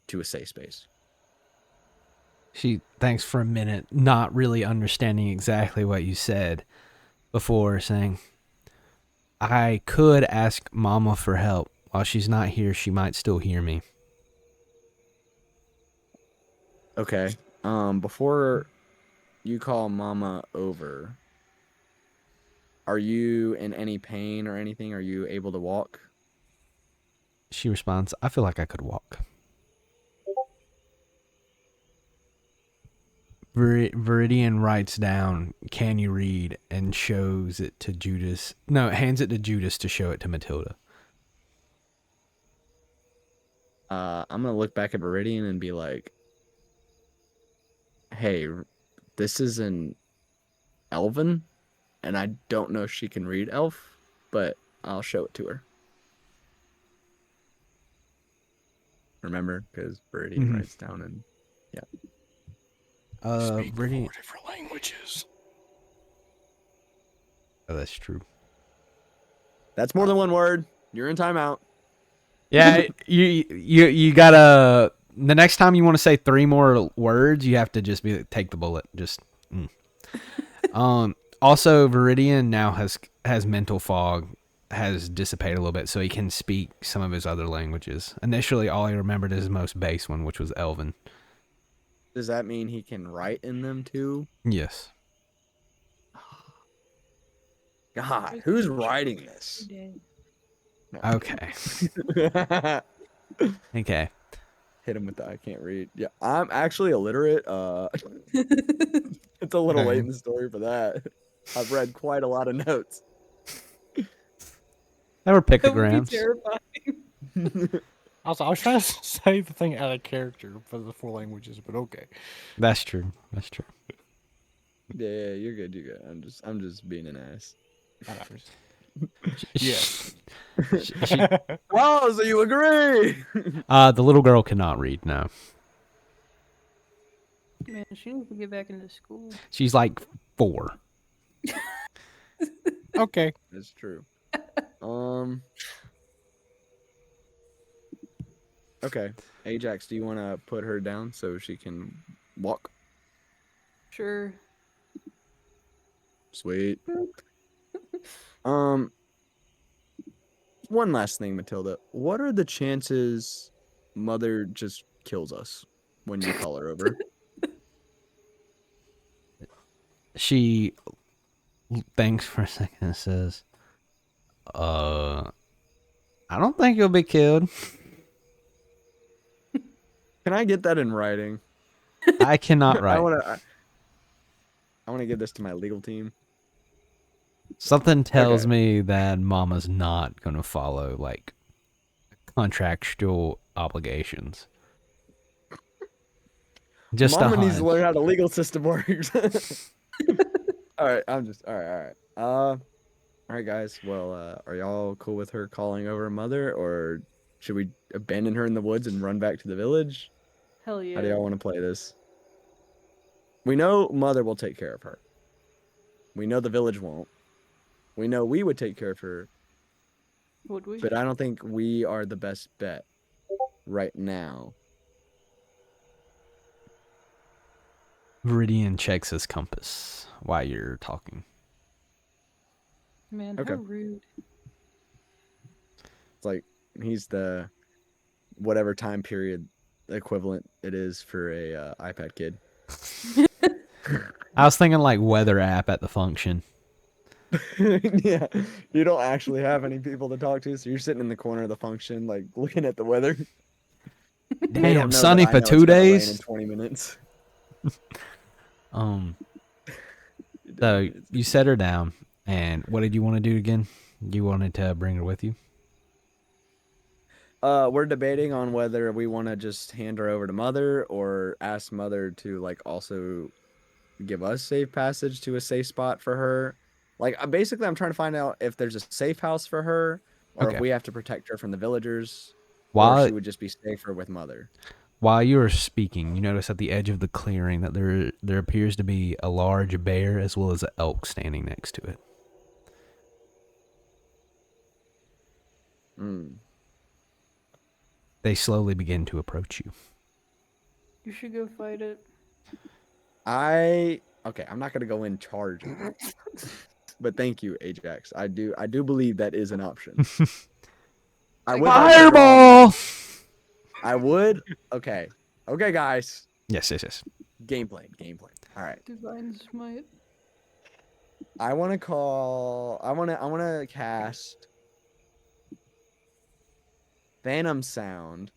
to a safe space. She thanks for a minute, not really understanding exactly what you said, before saying, "I could ask Mama for help. While she's not here, she might still hear me." Okay. Before you call Mama over, are you in any pain or anything? Are you able to walk? She responds, "I feel like I could walk." Viridian writes down, "Can you read?" and shows it to Judas. No, hands it to Judas to show it to Matilda. I'm gonna look back at Viridian and be like, "Hey, this is an Elven, and I don't know if she can read Elf, but I'll show it to her." Remember, because Viridian writes down and Viridian. 4 different languages. Oh, that's true. that's more than one word. You're in timeout. Yeah, you gotta. The next time you want to say 3 more words, you have to just take the bullet. Just. Also, Viridian now has mental fog, has dissipated a little bit, so he can speak some of his other languages. Initially, all he remembered is his most base one, which was Elven. Does that mean he can write in them too? Yes. God, who's writing this? No. Okay. Okay. Hit him with that. I can't read. Yeah, I'm actually illiterate. It's a little late in the story for that. I've read quite a lot of notes. They were That would be pictograms. terrifying. Also, I was trying to say the thing out of character for the 4 languages, but okay. That's true. That's true. Yeah, you're good. You're good. I'm just being an ass. Yes. Oh, so you agree? The little girl cannot read. No, Man, she needs to get back into school. she's like 4. Okay. That's true. Okay. Ajax, do you want to put her down so she can walk? Sure. Sweet. One last thing, Matilda. What are the chances Mother just kills us when you call her over? She thinks for a second and says, I don't think you'll be killed. Can I get that in writing? I cannot I write. want to. I want to give this to my legal team. Something tells Okay. me that Mama's not going to follow, like, contractual obligations. Just Mama a needs to hunch. learn how the legal system works. All right, I'm just all right. All right, guys. Well, are y'all cool with her calling over Mother, or should we abandon her in the woods and run back to the village? Hell How do yeah. y'all want to play this? We know Mother will take care of her. We know the village won't. We know we would take care of her, Would we? but I don't think we are the best bet right now. Viridian checks his compass while you're talking. Man, Okay. how rude. It's like he's the whatever time period equivalent it is for a iPad kid. I was thinking, like, weather app at the function. Yeah, you don't actually have any people to talk to, so you're sitting in the corner of the function, like looking at the weather. They Damn, don't know sunny that I for know 2 it's gonna rain in days? 20 minutes. So you set her down, and what did you want to do again? You wanted to bring her with you? We're debating on whether we want to just hand her over to Mother or ask Mother to like also give us safe passage to a safe spot for her. Like basically, I'm trying to find out if there's a safe house for her, or if Okay. we have to protect her from the villagers, or While if she would just be safer with Mother. while you were speaking, you notice at the edge of the clearing that there appears to be a large bear as well as an elk standing next to it. Hmm. They slowly begin to approach you. You should go fight it. Okay, I'm not gonna go in charging, but thank you, Ajax. I do believe that is an option. I would like to draw Fireball! I would. Okay, guys. Yes, yes, yes. Gameplay. All right. Divine Smite. I want to cast Phantom Sound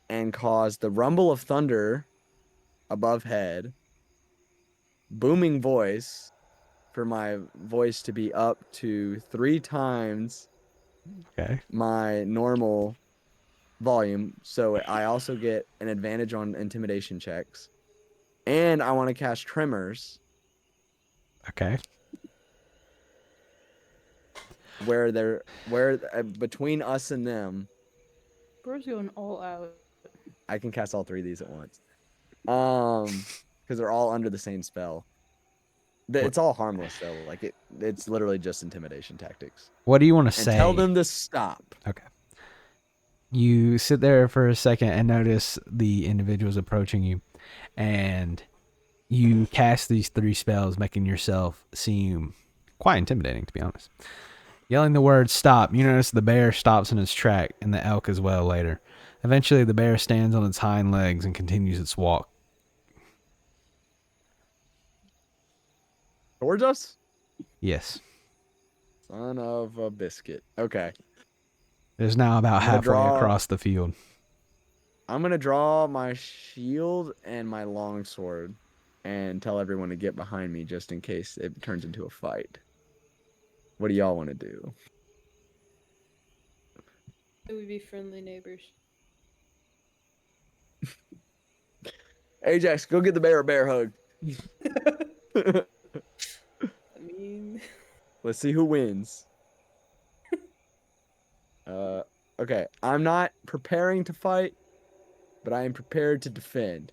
and cause the rumble of thunder above head, booming voice for my voice to be up to 3 times Okay. my normal volume, so I also get an advantage on intimidation checks. And I want to cast Tremors, Okay. where between us and them, Bro's going all out. I can cast all 3 of these at once. Because they're all under the same spell. It's all harmless though. Like it's literally just intimidation tactics. What do you want to And say? tell them to stop. Okay. You sit there for a second and notice the individuals approaching you, and you cast these 3 spells, making yourself seem quite intimidating, to be honest. Yelling the word stop, you notice the bear stops in its track, and the elk as well later. Eventually, the bear stands on its hind legs and continues its walk. Towards us? Yes. Son of a biscuit. Okay. It is now about I'm gonna halfway draw- across the field. I'm gonna draw my shield and my longsword and tell everyone to get behind me just in case it turns into a fight. What do y'all want to do? It would be friendly neighbors. Ajax, go get the bear a bear hug. I mean, Let's see who wins. Okay. I'm not preparing to fight, but I am prepared to defend.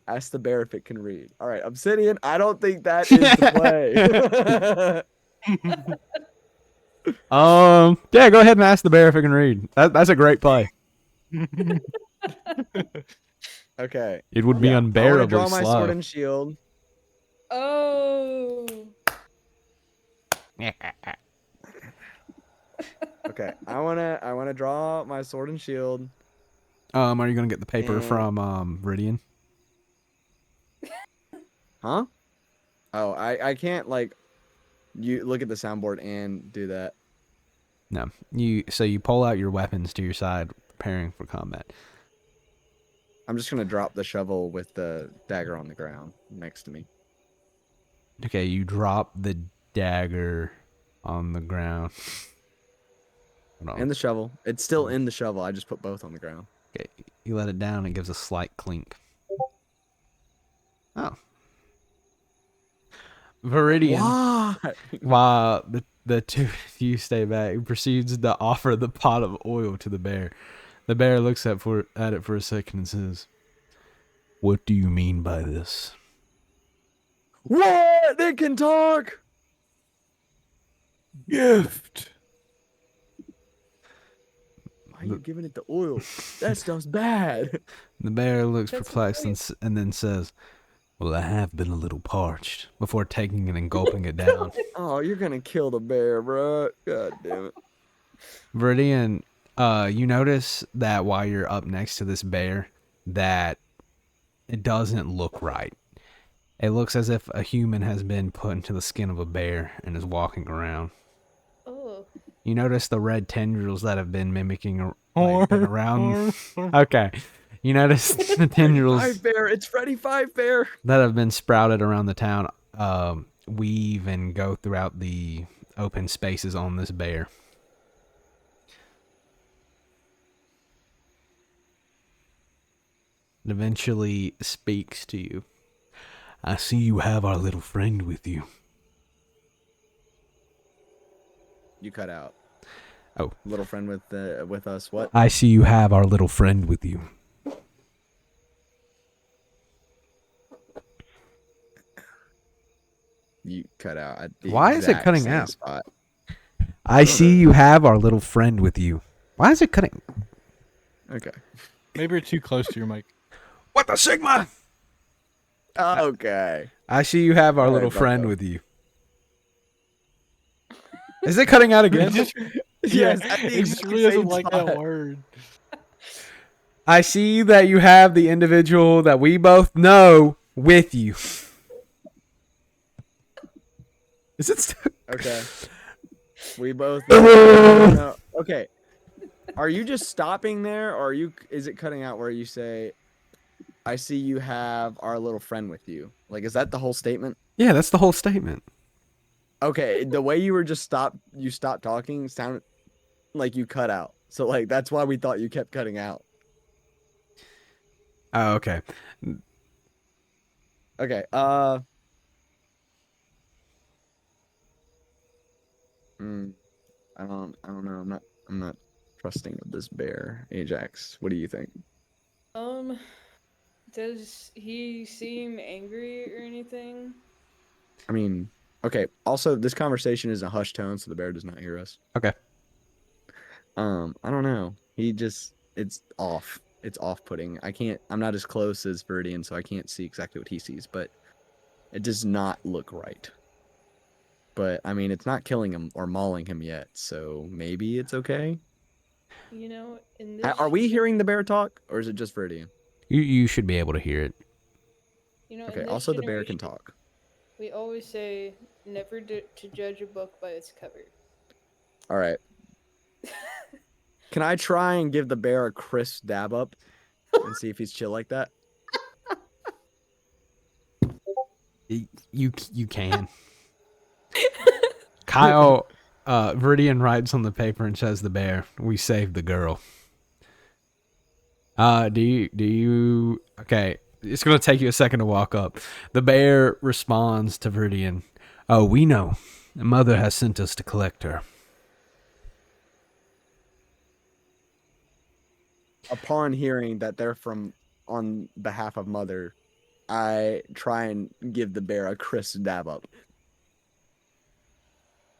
Ask the bear if it can read. All right, Obsidian, I don't think that is the play. Yeah, go ahead and ask the bear if it can read. That's a great play. Okay. It would be Yeah, I want to unbearably draw my sword slow. and shield. Oh. Okay, I wanna draw my sword and shield. Are you gonna get the paper And- from Viridian? Huh? Oh, I can't like you look at the soundboard and do that. No. You pull out your weapons to your side, preparing for combat. I'm just gonna drop the shovel with the dagger on the ground next to me. Okay, you drop the dagger on the ground. Hold on. And the shovel. It's still in the shovel. I just put both on the ground. Okay, you let it down. It gives a slight clink. Oh. Viridian, Why? while the two of you stay back, proceeds to offer the pot of oil to the bear. The bear looks at it for a second and says, "What do you mean by this?" What? They can talk. Gift. Why are you giving it the oil? That stuff's bad. The bear looks That's perplexed hilarious. and then says, "Well, I have been a little parched," before taking it and gulping it down. Oh, you're gonna kill the bear, bro. God damn it. Viridian, you notice that while you're up next to this bear, that it doesn't look right. It looks as if a human has been put into the skin of a bear and is walking around. Oh. You notice the red tendrils that have been mimicking been around. Or- Okay. You notice the tendrils Five bear. It's Freddy Five Bear. that have been sprouted around the town weave and go throughout the open spaces on this bear. It eventually speaks to you. "I see you have our little friend with you." You cut out. Oh. Little friend with us. What? "I see you have our little friend with you." You cut out. At the Why is it exact cutting same out? Spot. "I see you have our little friend with you." Why is it cutting? Okay. Maybe you're too close to your mic. What the Sigma? Okay. "I see you have our All right, little friend Bucko. with you." Is it cutting out again? Yes. Yeah, At the it just exact really doesn't same like spot. that word. "I see that you have the individual that we both know with you." Is it still? Okay. We both. No. Okay. Are you just stopping there, or are you? Is it cutting out where you say, "I see you have our little friend with you"? Like, is that the whole statement? Yeah, that's the whole statement. Okay. The way you were just you stopped talking sounded like you cut out. So like that's why we thought you kept cutting out. Oh, okay. Okay. I don't know. I'm not trusting of this bear. Ajax, what do you think? Does he seem angry or anything? I mean, okay. Also, this conversation is a hushed tone, so the bear does not hear us. Okay. I don't know. It's off. It's off-putting. I'm not as close as Viridian, so I can't see exactly what he sees, but it does not look right. But I mean, it's not killing him or mauling him yet, so maybe it's okay. You know, in this Are we hearing the bear talk, or is it just Viridian? You should be able to hear it. in Okay. this Also, the bear can generation, talk. we always say never to judge a book by its cover. All right. Can I try and give the bear a crisp dab up and see if he's chill like that? You can. Kyle, Viridian writes on the paper and says, "The bear, we saved the girl." Do you? Okay, it's gonna take you a second to walk up. The bear responds to Viridian, "Oh, we know. Mother has sent us to collect her." Upon hearing that they're from on behalf of Mother, I try and give the bear a crisp dab up.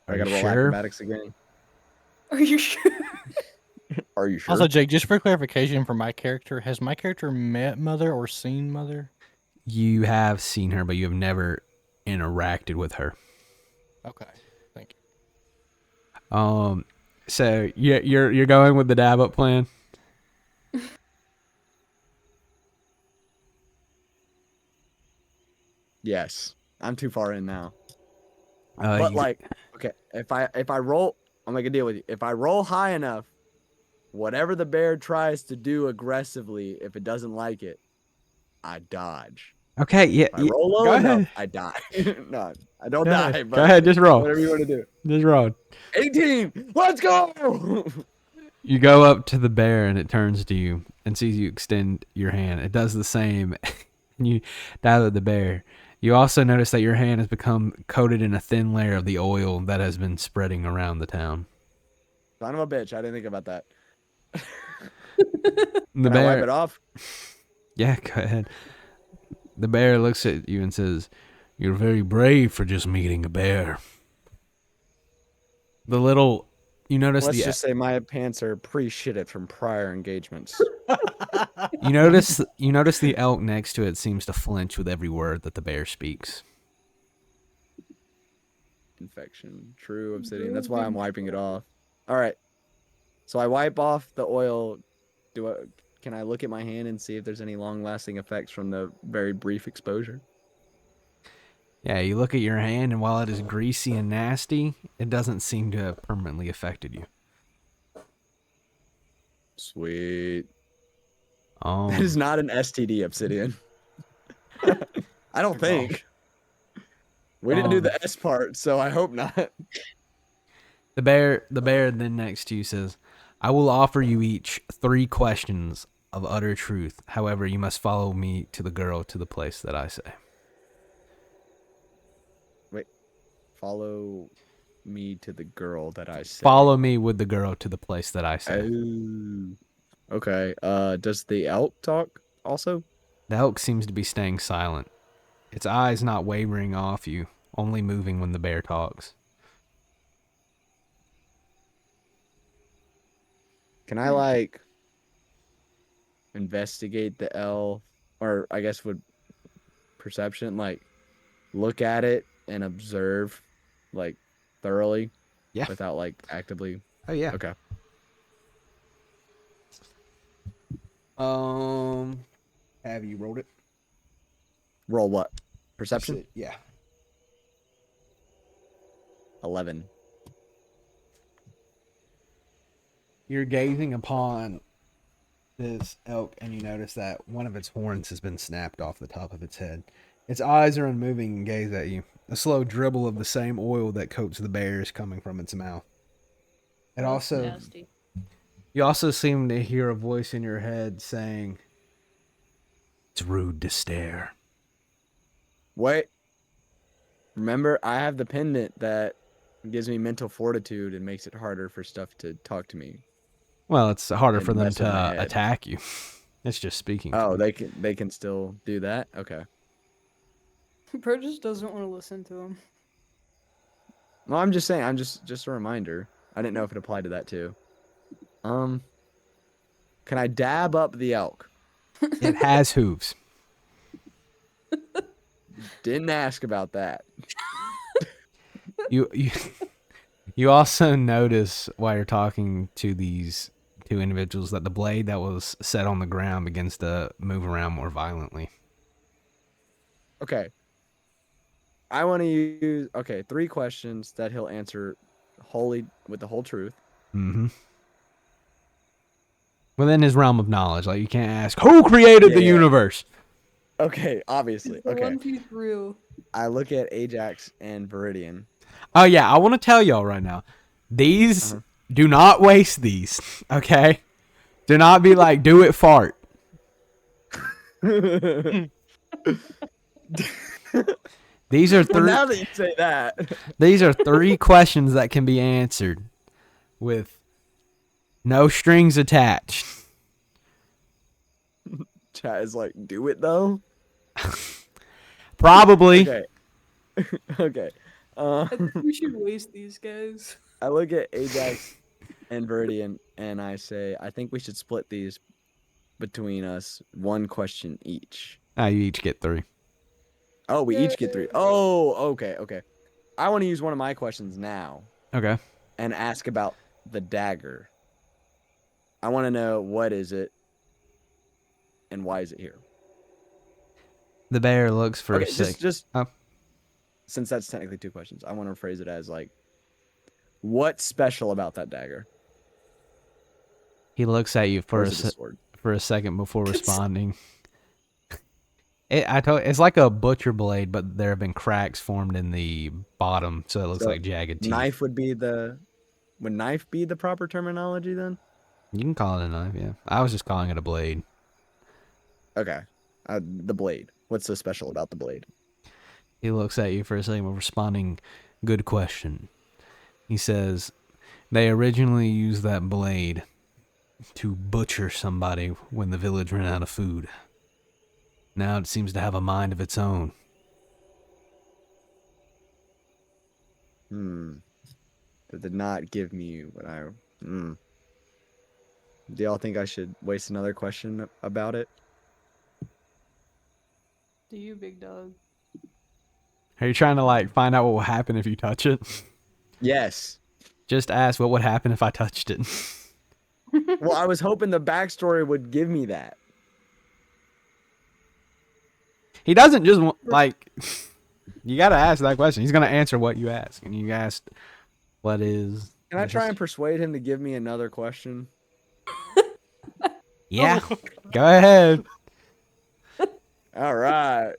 Are I you gotta roll sure? acrobatics again. Are you sure? Are you sure? Also, Jake, just for clarification for my character, has my character met Mother or seen Mother? You have seen her, but you have never interacted with her. Okay, thank you. So you're going with the dab up plan. Yes. I'm too far in now. Uh, But you- like, okay, if I roll, I'll make a deal with you. If I roll high enough, whatever the bear tries to do aggressively, if it doesn't like it, I dodge. okay, yeah, If I roll low go enough, ahead. I die. No, I don't Go die. ahead. But Go ahead, just roll. whatever you want to do. Just roll. 18. Let's go. You go up to the bear and it turns to you and sees you extend your hand. It does the same. And you dab at the bear. You also notice that your hand has become coated in a thin layer of the oil that has been spreading around the town. Son of a bitch. I didn't think about that. The Can I wipe it off? Yeah, go ahead. The bear looks at you and says, "You're very brave for just meeting a bear." You notice Let's just say my pants are pre-shitted from prior engagements. you notice the elk next to it seems to flinch with every word that the bear speaks. Infection. True obsidian. That's why I'm wiping it off. All right. So I wipe off the oil. Can I look at my hand and see if there's any long-lasting effects from the very brief exposure? Yeah, you look at your hand, and while it is greasy and nasty, it doesn't seem to have permanently affected you. Sweet. That is Um, not an STD obsidian. I don't think. We didn't do the S part, so I hope not. the bear then next to you says, "I will offer you each 3 questions of utter truth. However, you must follow me to the girl to the place that I say." Wait. Follow me to the girl that I say. Follow me with the girl to the place that I say. Oh. Okay. Does the elk talk also? The elk seems to be staying silent. Its eyes not wavering off you, only moving when the bear talks. Can I like investigate the elf, or I guess would perception, like look at it and observe like thoroughly? Yeah. Without like actively. Oh yeah. Okay. Have you rolled it? Roll what? Perception? Yeah. 11. You're gazing upon this elk, and you notice that one of its horns has been snapped off the top of its head. Its eyes are unmoving and gaze at you. A slow dribble of the same oil that coats the bear is coming from its mouth. It That's also, nasty. you also seem to hear a voice in your head saying, "It's rude to stare." Wait. Remember, I have the pendant that gives me mental fortitude and makes it harder for stuff to talk to me. Well, it's harder And for them mess with my to head. attack you. It's just speaking. to Oh, you. they can still do that? Okay. Bro just doesn't want to listen to him. Well, I'm just saying, I'm just a reminder. I didn't know if it applied to that too. Can I dab up the elk? It has hooves. Didn't ask about that. You you also notice while you're talking to these 2 individuals that the blade that was set on the ground begins to move around more violently. Okay. I want to use 3 questions that he'll answer wholly with the whole truth. Mm-hmm. Within his realm of knowledge, like you can't ask who created the Yeah. universe. Okay, obviously. The Okay. One Piece real. I look at Ajax and Viridian. Oh yeah, I want to tell y'all right now. These do not waste these, okay? Do not be like do it fart. These are Well, 3 now that you say that, These are 3 questions that can be answered with no strings attached. chat is like, do it though. Probably. Okay. Okay. I think we should waste these guys. I look at Ajax and Viridian, and I say, I think we should split these between us, one question each. Now you each get 3. Oh, we each get 3. Oh, okay. I want to use one of my questions now Okay. and ask about the dagger. I want to know, what is it and why is it here? The bear looks for Okay, a sec. just Oh. since that's technically 2 questions, I want to phrase it as like, what's special about that dagger? He looks at you Or for is it a sword? for a second before responding. It's like a butcher blade, but there have been cracks formed in the bottom, so it looks So, like jagged teeth. Knife would knife be the proper terminology then? You can call it a knife, yeah. I was just calling it a blade. Okay. The blade. What's so special about the blade? He looks at you for a second before responding, good question. He says, they originally used that blade to butcher somebody when the village ran out of food. Now it seems to have a mind of its own. That did not give me what I... Do y'all think I should waste another question about it? Do you, big dog? Are you trying to like find out what will happen if you touch it? Yes. Just ask what would happen if I touched it. Well, I was hoping the backstory would give me that. He doesn't just like. You gotta ask that question. He's gonna answer what you ask, and you asked, "What is?" Can I try and persuade him to give me another question? Yeah, go ahead. All right.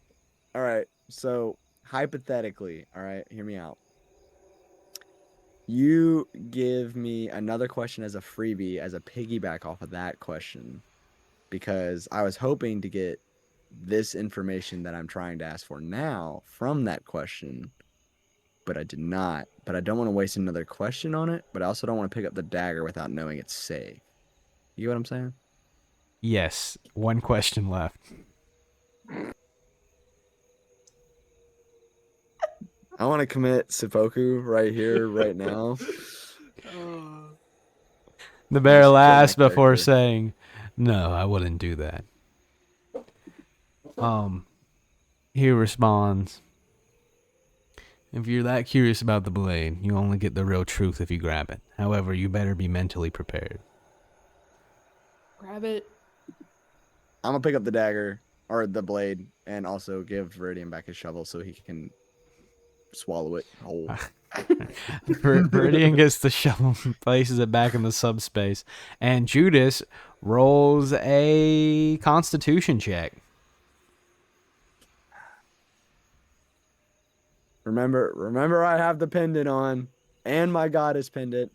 All right. So, hypothetically, all right, hear me out. You give me another question as a freebie, as a piggyback off of that question, because I was hoping to get this information that I'm trying to ask for now from that question, but I did not. But I don't want to waste another question on it, but I also don't want to pick up the dagger without knowing it's safe. You get what I'm saying? Yes, one question left. I want to commit seppuku right here, right now. The bear Kill my laughs before character. saying, "No, I wouldn't do that." He responds, "If you're that curious about the blade, you only get the real truth if you grab it. However, you better be mentally prepared." Grab it. I'm gonna pick up the dagger or the blade and also give Viridian back his shovel so he can swallow it whole. Viridian gets the shovel and places it back in the subspace, and Judas rolls a Constitution check. Remember, I have the pendant on, and my goddess pendant.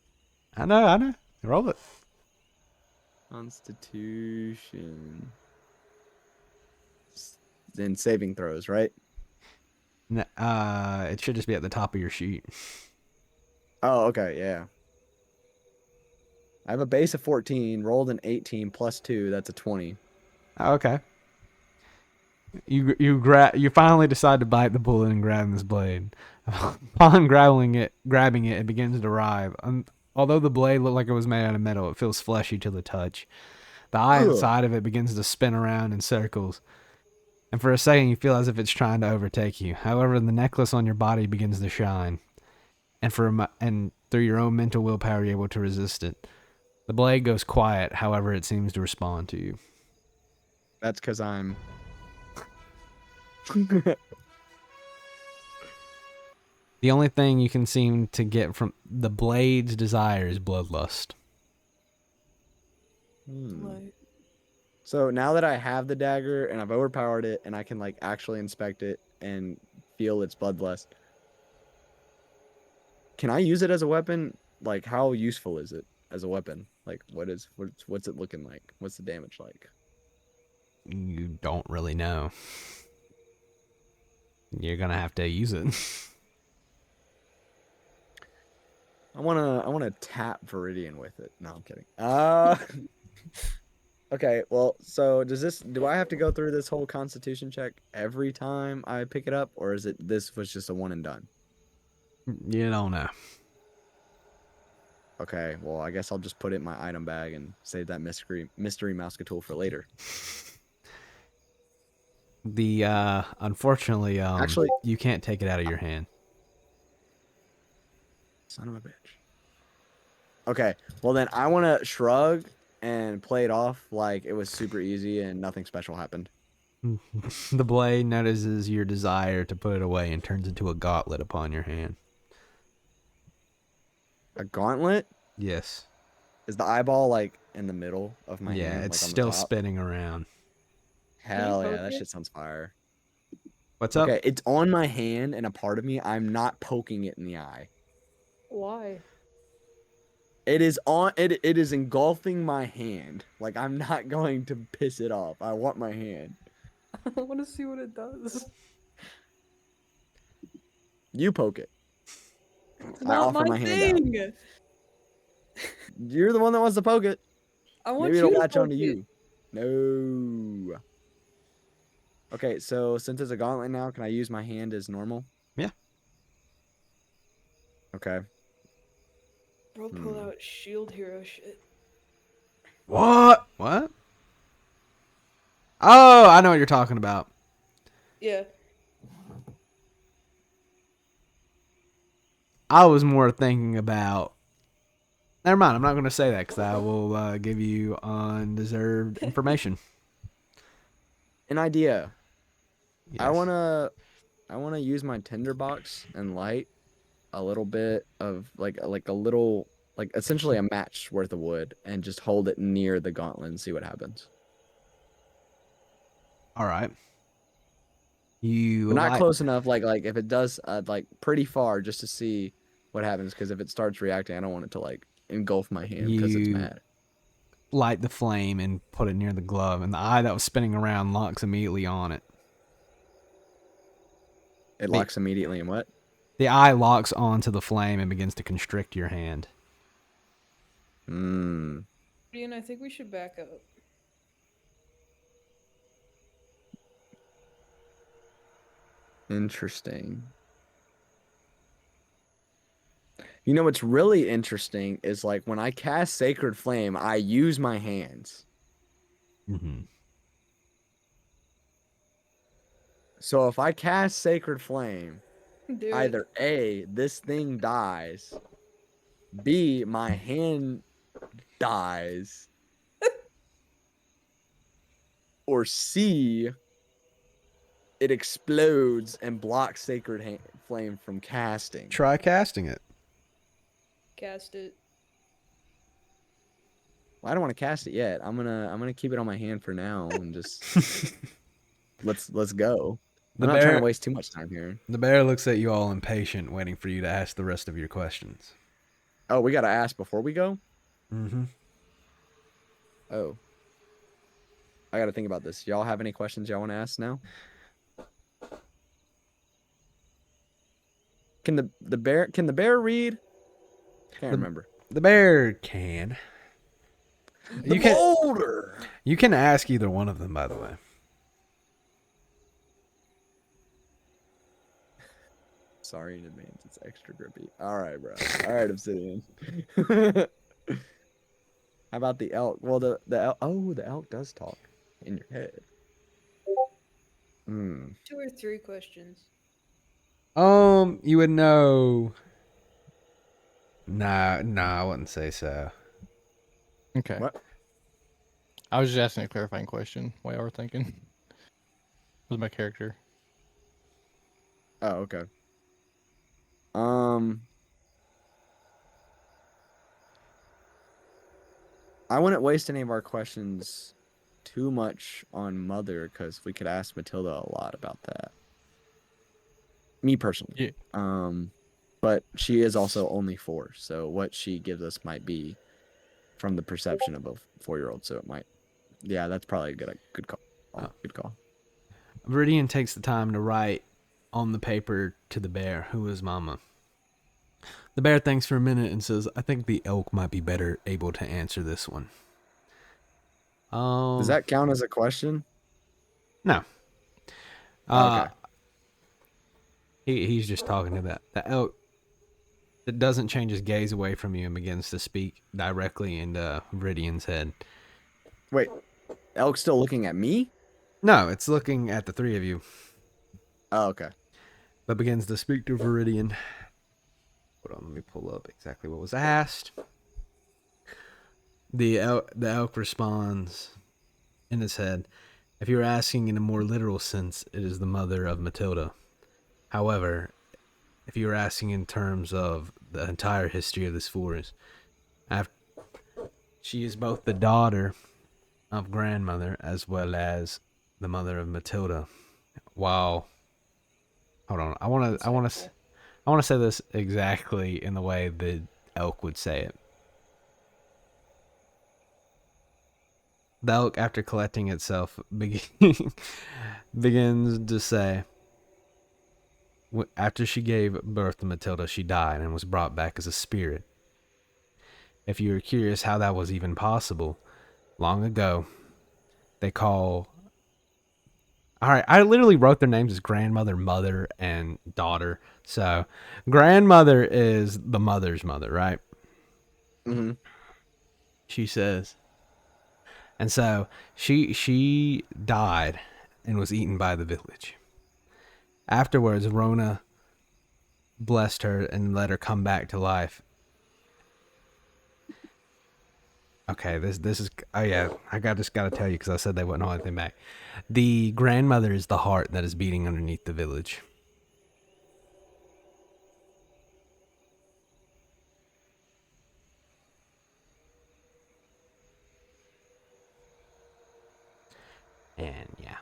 I know. Roll it. Constitution. Then saving throws, right? It should just be at the top of your sheet. Oh, okay, yeah. I have a base of 14, rolled an 18 plus 2, that's a 20. Okay. You finally decide to bite the bullet and grab this blade. Upon grabbing it, it begins to writhe. Although the blade looked like it was made out of metal, it feels fleshy to the touch. The eye Ugh. inside of it begins to spin around in circles. And for a second, you feel as if it's trying to overtake you. However, the necklace on your body begins to shine. And through your own mental willpower, you're able to resist it. The blade goes quiet, however, it seems to respond to you. That's because I'm... The only thing you can seem to get from the blade's desire is bloodlust. Like, So now that I have the dagger and I've overpowered it and I can like actually inspect it and feel its bloodlust, can I use it as a weapon? Like, how useful is it as a weapon? Like, what's it looking like? What's the damage like? You don't really know. You're gonna have to use it. I wanna tap Viridian with it. No, I'm kidding. Okay, well, so do I have to go through this whole Constitution check every time I pick it up, or is this was just a one and done? You don't know. Okay, well, I guess I'll just put it in my item bag and save that mystery Mousecatool for later. Unfortunately, Actually, you can't take it out of your hand. son of a bitch. Okay, well then I want to shrug and play it off like it was super easy and nothing special happened. The blade notices your desire to put it away and turns into a gauntlet upon your hand. A gauntlet? Yes. Is the eyeball like in the middle of my Yeah, hand, it's like on the still top? spinning around. Hell yeah, poke that it? shit sounds fire. What's Okay, up? it's on my hand and a part of me. I'm not poking it in the eye. Why? It is it is engulfing my hand. Like I'm not going to piss it off. I want my hand. I want to see what it does. You poke it. It's I not offer my my hand out. thing. You're the one that wants to poke it. I want Maybe you it'll to latch poke onto it. you. No. Okay, so since it's a gauntlet now, can I use my hand as normal? Yeah. Okay. Bro, pull out shield hero shit. What? What? Oh, I know what you're talking about. Yeah. I was more thinking about. Never mind. I'm not going to say that because I will give you undeserved information. An idea. Yes. I wanna use my tinderbox and light a little bit of like a little like essentially a match worth of wood and just hold it near the gauntlet and see what happens. All right. But You not light, close enough, like if it does like pretty far just to see what happens, because if it starts reacting, I don't want it to like engulf my hand because it's you mad. light the flame and put it near the glove, and the eye that was spinning around locks immediately on it. It locks immediately in what? The eye locks onto the flame and begins to constrict your hand. Mmm. Ian, I think we should back up. Interesting. You know what's really interesting is like when I cast Sacred Flame, I use my hands. Mm-hmm. So if I cast Sacred Flame, Do it. either A, this thing dies, B, my hand dies, or C, it explodes and blocks Sacred Flame from casting. Try casting it. Cast it. Well, I don't want to cast it yet. I'm gonna keep it on my hand for now and just let's go. The I'm not trying bear, to waste too much time here. the bear looks at you all impatient, waiting for you to ask the rest of your questions. Oh, we gotta ask before we go? Mm-hmm. Oh. I gotta think about this. Y'all have any questions y'all want to ask now? Can the bear read? Can't remember. The bear can. The boulder. You can ask either one of them, by the way. Sorry in advance. It's extra grippy. All right, bro. All right, Obsidian. How about the elk? Well, the elk. Oh, the elk does talk in your head. 2 or 3 questions. You would know. Nah, I wouldn't say so. Okay. What? I was just asking a clarifying question while y'all were thinking. Was my character. Oh, okay. I wouldn't waste any of our questions too much on Mother because we could ask Matilda a lot about that. Me personally. Yeah. But she is also only 4, so what she gives us might be from the perception of a 4-year-old. So it might, yeah, that's probably a good call. Oh. Good call. Viridian takes the time to write on the paper to the bear, who is Mama. The bear thinks for a minute and says, "I think the elk might be better able to answer this one." Does that count as a question? No. Okay. He's just talking to that. The elk It doesn't change his gaze away from you and begins to speak directly into Viridian's head. Wait, Elk's still looking at me? No, it's looking at the three of you, Oh, okay. but begins to speak to Viridian. Hold on, let me pull up exactly what was asked. The elk responds in his head, if you were asking in a more literal sense, it is the mother of Matilda. However, if you were asking in terms of the entire history of this forest, she is both the daughter of grandmother as well as the mother of Matilda. Wow. Hold on. I want to say this exactly in the way the elk would say it. The elk, after collecting itself, begins to say, after she gave birth to Matilda, she died and was brought back as a spirit. If you are curious how that was even possible, long ago, they call... Alright, I literally wrote their names as grandmother, mother, and daughter. So, grandmother is the mother's mother, right? Mm-hmm. She says. And so, she died and was eaten by the village. Afterwards, Rona blessed her and let her come back to life. Okay, this is... Oh, yeah, just got to tell you because I said they wouldn't hold anything back. The grandmother is the heart that is beating underneath the village. And, yeah.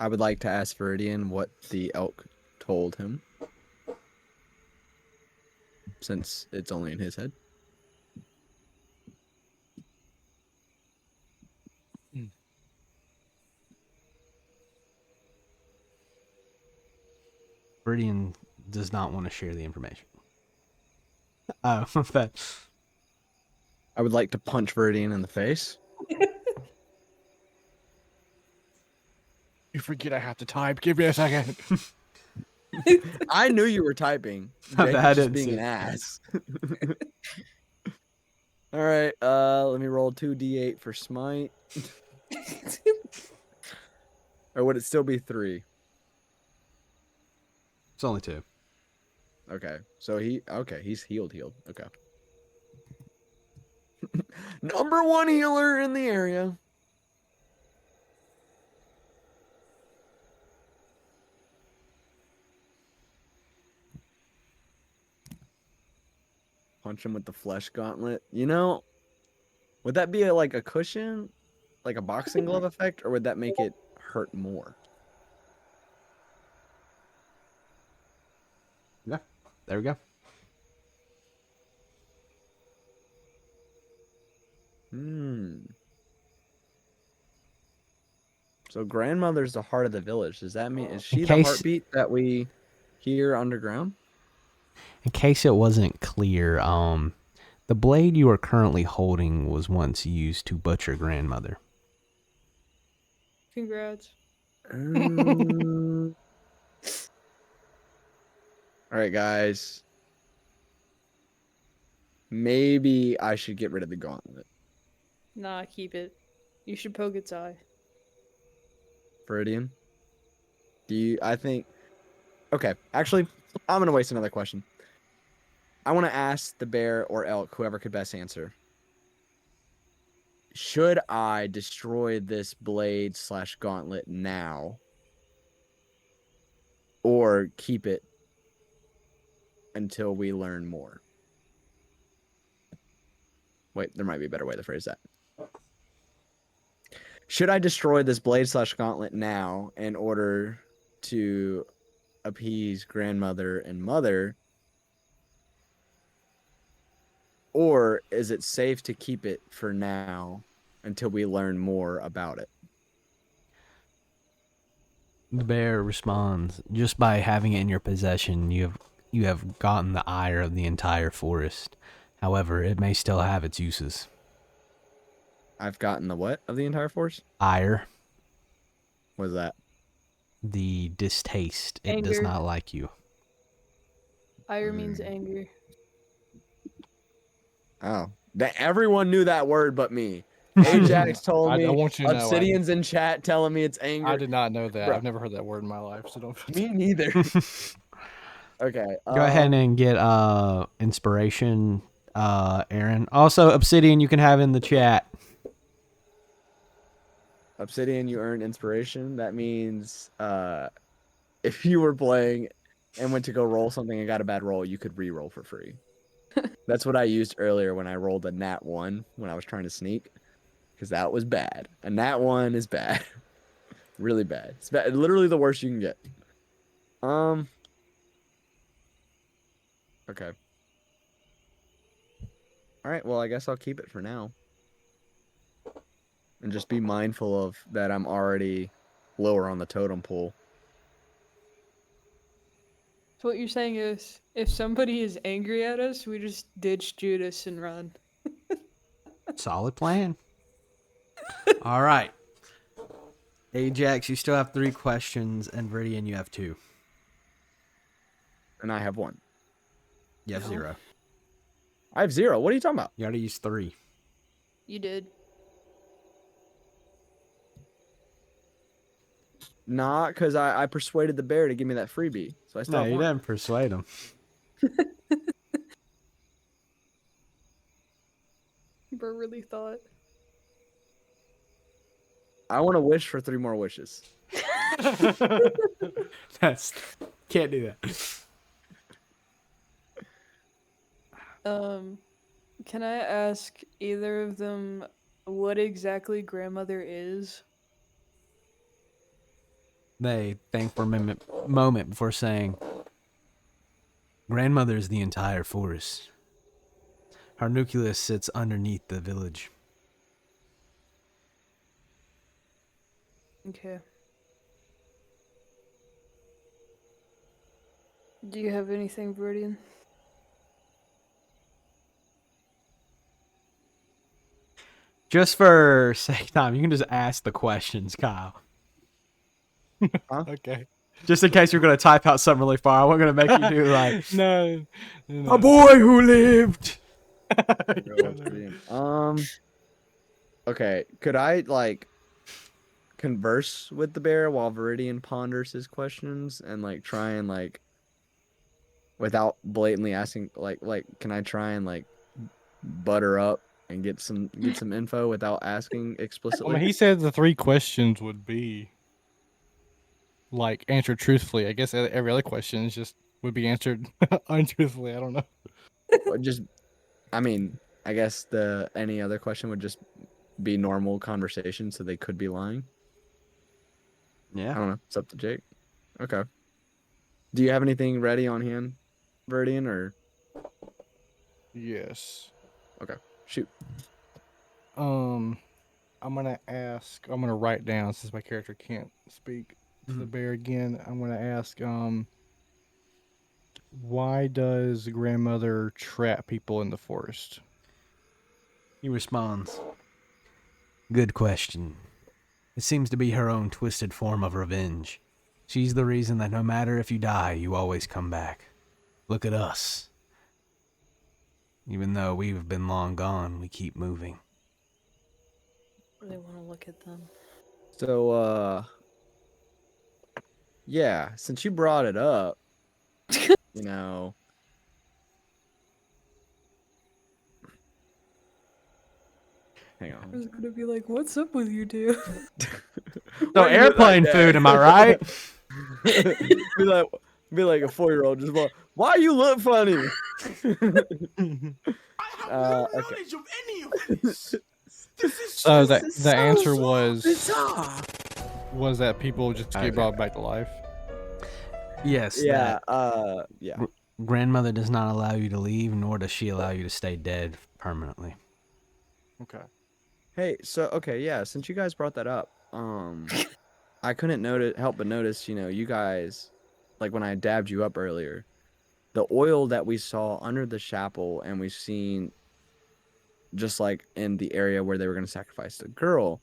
I would like to ask Viridian what the elk told him, since it's only in his head. Viridian does not want to share the information. Oh, but... I would like to punch Viridian in the face. You forget I have to type. Give me a second. I knew you were typing. I Jacob's just didn't being see an it. ass. All right, let me roll 2d8 for smite. Or would it still be 3? It's only 2. Okay, so he's healed. Okay. Number 1 healer in the area. Punch him with the flesh gauntlet. You know, would that be like a cushion? Like a boxing glove effect? Or would that make it hurt more? Yeah, there we go. So grandmother's the heart of the village. Does that mean is she the case- heartbeat that we hear underground? In case it wasn't clear, the blade you are currently holding was once used to butcher grandmother. Congrats. All right, guys. Maybe I should get rid of the gauntlet. Nah, keep it. You should poke its eye. Viridian? I think... Okay, actually, I'm going to waste another question. I want to ask the bear or elk, whoever could best answer. Should I destroy this blade / gauntlet now? Or keep it until we learn more? Wait, there might be a better way to phrase that. Should I destroy this blade / gauntlet now in order to appease grandmother and mother? Or is it safe to keep it for now until we learn more about it? The bear responds, just by having it in your possession, you have gotten the ire of the entire forest. However, it may still have its uses. I've gotten the what of the entire force? Ire, What is that? the distaste. It does Anger. not like you. Ire means anger. Oh, everyone knew that word but me. Ajax told I me. want you to know, Obsidian's in chat telling me it's anger. I did not know that. Bro. I've never heard that word in my life, so don't. Me neither. Okay. Go ahead and get inspiration, Arynn. Also, Obsidian you can have in the chat. Obsidian, you earned inspiration. That means if you were playing and went to go roll something and got a bad roll, you could re-roll for free. That's what I used earlier when I rolled a nat 1 when I was trying to sneak, because that was bad. A nat 1 is bad. Really bad. It's bad. Literally the worst you can get. Okay. All right, well, I guess I'll keep it for now. And just be mindful of that I'm already lower on the totem pole. So what you're saying is, if somebody is angry at us, we just ditch Judas and run. Solid plan. All right. Ajax, you still have 3 questions, and Viridian, you have 2. And I have 1. You have No. 0. I have 0. What are you talking about? You already used 3. You did. Nah, because I persuaded the bear to give me that freebie. So I still No, have you 1. didn't persuade him. Bro really thought. I want to wish for 3 more wishes. That's can't do that. Can I ask either of them what exactly grandmother is? They think for a moment before saying, "Grandmother is the entire forest. Her nucleus sits underneath the village." Okay. Do you have anything, Viridian? Just for sake of time, you can just ask the questions, Kyle. Okay. Just in case you're going to type out something really far. I wasn't going to make you do like, No. a boy who lived. Okay, could I like converse with the bear while Viridian ponders his questions and like try and like without blatantly asking like can I try and like butter up and get some info without asking I explicitly? mean, he said the 3 questions would be like answered truthfully. I guess every other question is just would be answered untruthfully. I don't know. Or just I mean, I guess any other question would just be normal conversation, so they could be lying. I Yeah. don't know. It's up to Jake. Okay. Do you have anything ready on hand, Viridian, or Yes. okay? Shoot. I'm gonna write down since my character can't speak to the bear again. I'm gonna ask, why does grandmother trap people in the forest? He responds, "Good question. It seems to be her own twisted form of revenge. She's the reason that no matter if you die, you always come back. Look at us. Even though we've been long gone, we keep moving." Really want to look at them. So, yeah, since you brought it up, you know, hang I on. was gonna be like, "What's up with you two?" So airplane food, am I right? be like a 4-year-old just why you look funny? I have no Okay. knowledge of any of this. This is So so the answer bizarre. was that people just get brought back to life. Yes. Yeah. that Yeah. grandmother does not allow you to leave, nor does she allow you to stay dead permanently. Okay. Hey, so okay, yeah. Since you guys brought that up, I couldn't help but notice, you guys, like when I dabbed you up earlier, the oil that we saw under the chapel, and we've seen just like in the area where they were going to sacrifice the girl,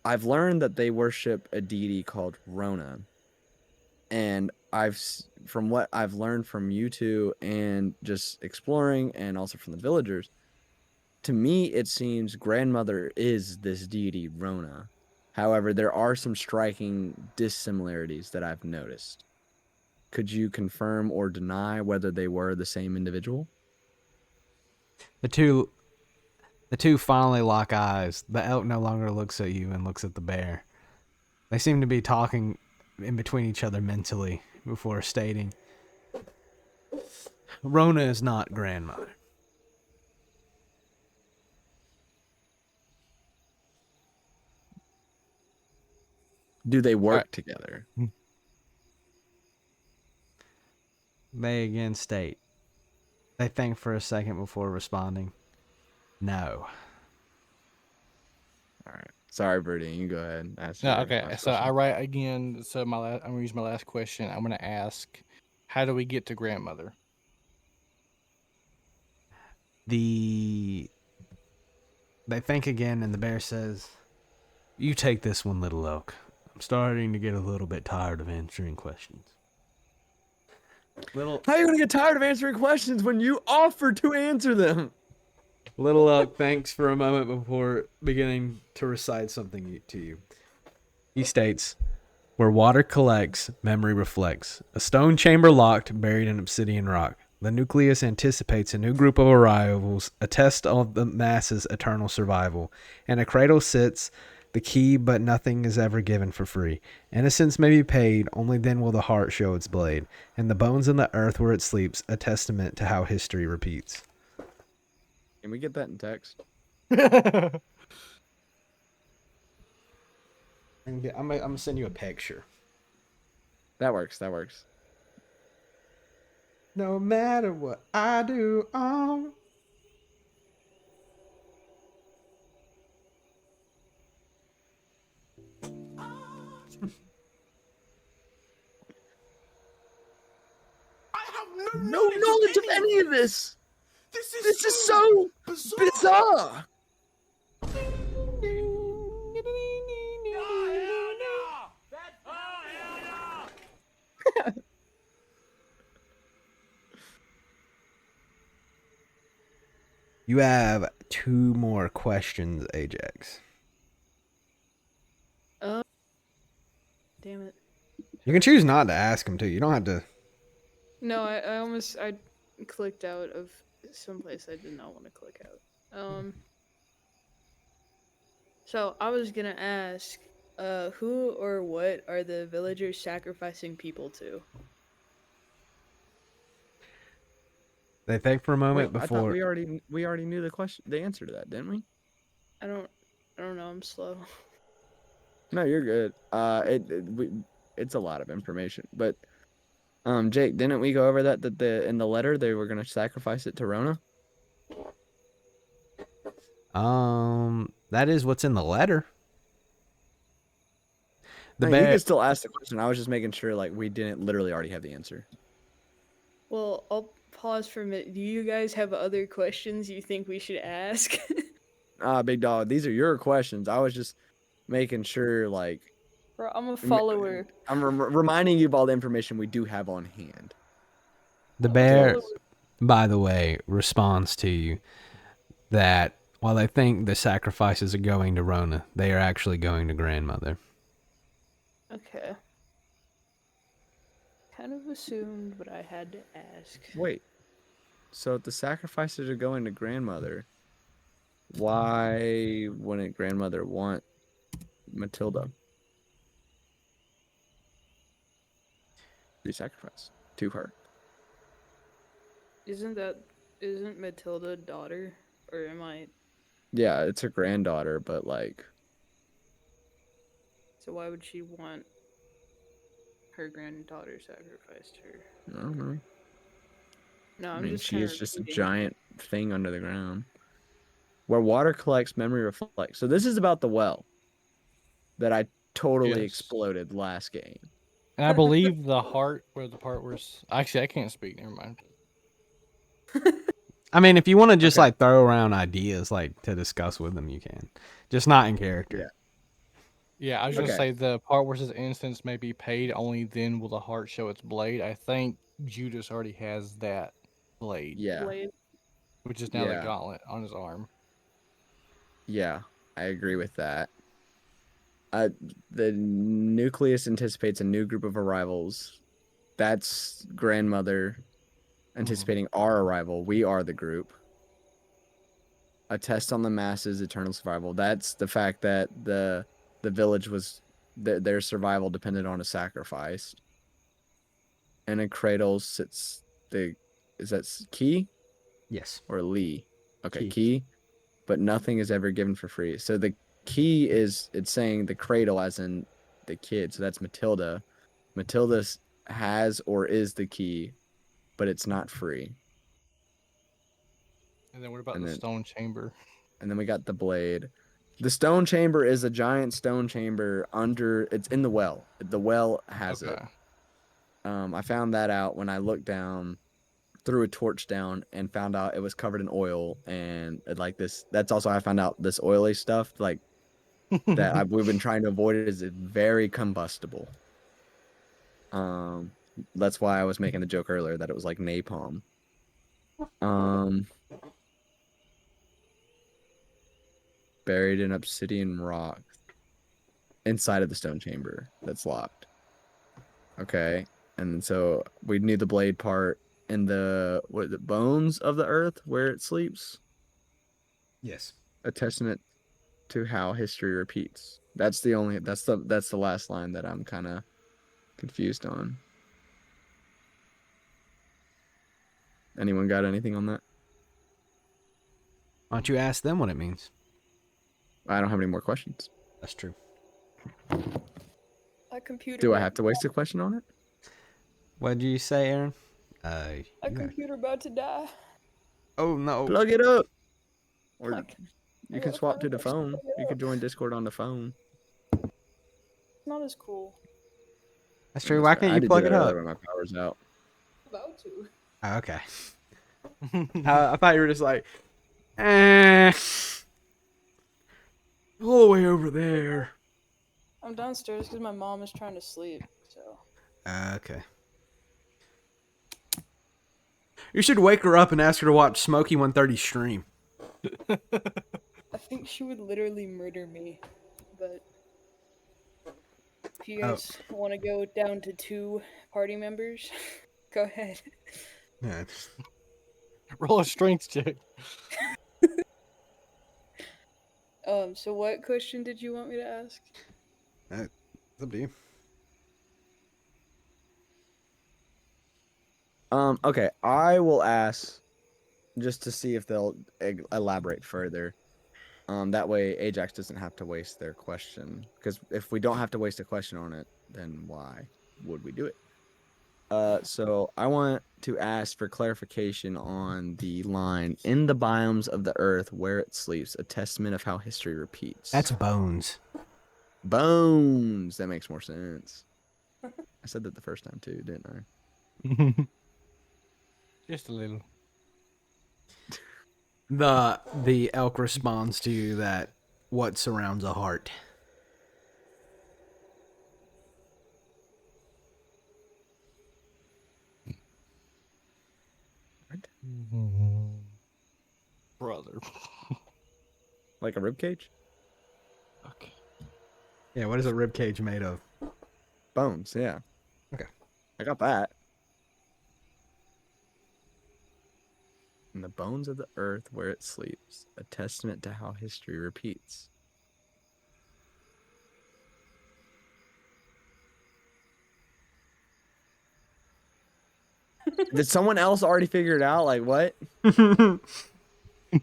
I've learned that they worship a deity called Rona. And from what I've learned from you two and just exploring and also from the villagers, to me, it seems grandmother is this deity, Rona. However, there are some striking dissimilarities that I've noticed. Could you confirm or deny whether they were the same individual? The two finally lock eyes. The elk no longer looks at you and looks at the bear. They seem to be talking in between each other mentally before stating, Rona is not grandmother. Do they work Alright. together? They again state. They think for a second before responding. No. All right. Sorry, Birdie. You go ahead and ask. No, your okay. last So I question. write again. So I'm gonna use my last question. I'm gonna ask, how do we get to grandmother? They think again, and the bear says, you take this one, little elk. I'm starting to get a little bit tired of answering questions. How are you gonna get tired of answering questions when you offer to answer them? Little elk thinks for a moment before beginning to recite something to you. He states, where water collects, memory reflects. A stone chamber locked, buried in obsidian rock. The nucleus anticipates a new group of arrivals, a test of the masses' eternal survival. And a cradle sits, the key, but nothing is ever given for free. Innocence may be paid, only then will the heart show its blade. And the bones in the earth where it sleeps, a testament to how history repeats. Can we get that in text? I'm gonna send you a picture. That works. That works. No matter what I do, I have No knowledge of any of this. This This is so bizarre. You have 2 more questions, Ajax. Damn it. You can choose not to ask them too. You don't have to. No, I clicked out of someplace I did not want to click out. So I was gonna ask, who or what are the villagers sacrificing people to? They think for a moment Wait, I thought before. we already knew the answer to that, didn't we? I don't know. I'm slow. No, you're good. It's a lot of information, but Jake, didn't we go over that in the letter they were gonna sacrifice it to Rona? That is what's in the letter. The I mean, you bear. could still ask the question. I was just making sure like we didn't literally already have the answer. Well, I'll pause for a minute. Do you guys have other questions you think we should ask? Big dog, these are your questions. I was just making sure like Bro, I'm a follower. I'm reminding you of all the information we do have on hand. The I'm a bear, follower. by the way, responds to you that while they think the sacrifices are going to Rona, they are actually going to grandmother. Okay. Kind of assumed, but I had to ask. Wait, so if the sacrifices are going to grandmother, why wouldn't grandmother want Matilda to be sacrificed to her? Isn't Matilda a daughter? Or am I... Yeah, it's her granddaughter, but like, So why would she want her granddaughter sacrificed to her? I don't know. No, I I'm mean, just she kind is of just a reading. giant thing under the ground. Where water collects, memory reflects. So this is about the well that I totally Yes. exploded last game. And I believe the heart, where the part where actually I can't speak. Never mind. I mean, if you want to just Okay. like throw around ideas like to discuss with them, you can. Just not in character. Yeah, I was gonna Okay. say the part where says instance may be paid, only then will the heart show its blade. I think Judas already has that blade, Yeah. Blade. which is now the Yeah. gauntlet on his arm. Yeah. I agree with that. The nucleus anticipates a new group of arrivals. That's grandmother anticipating our arrival. We are the group. A test on the masses, eternal survival. That's the fact that the village was their survival depended on a sacrifice. And a cradle sits the is that key Yes. or Lee? Okay, Key. key. But nothing is ever given for free. So the key is it's saying the cradle as in the kid. So that's Matilda. Matilda has or is the key, but it's not free. And then what about And the then stone chamber? and then we got the blade. The stone chamber is a giant stone chamber under it's in the well. The well has it. Okay. I found that out when I looked down, threw a torch down, and found out it was covered in oil and like this. That's also how I found out this oily stuff like that we've been trying to avoid it is very combustible. That's why I was making the joke earlier that it was like napalm. Buried in obsidian rock inside of the stone chamber that's locked. Okay, and so we knew the blade part in the bones of the earth where it sleeps. Yes. A testament to how history repeats. That's the last line that I'm kind of confused on. Anyone got anything on that? Why don't you ask them what it means? I don't have any more questions. That's true. A computer. Do I have to waste a question on it? What did you say, Aaron? A you got- computer about to die. Oh no. Plug it up. Or Like, you can swap to the phone. You could join Discord on the phone. It's not as cool. That's true. Why can't you plug it up? When my power's out. About to. Oh, okay. I thought you were just like, eh, all the way over there. I'm downstairs because my mom is trying to sleep. So. Okay. You should wake her up and ask her to watch Smokey 130 stream. I think she would literally murder me. But if you guys want to go down to 2 party members, go ahead. Yeah. Roll a strength check. So what question did you want me to ask? It's up to you. Okay, I will ask just to see if they'll elaborate further. That way Ajax doesn't have to waste their question. Because if we don't have to waste a question on it, then why would we do it? So I want to ask for clarification on the line in the biomes of the earth where it sleeps, a testament of how history repeats. That's bones. bones. That makes more sense. I said that the first time too, didn't I? Just a little. The elk responds to that. What surrounds a heart? Brother. Like a rib cage? Okay. Yeah, what is a rib cage made of? Bones, yeah. Okay. I got that. In the bones of the earth where it sleeps, a testament to how history repeats. Did someone else already figure it out? Like what?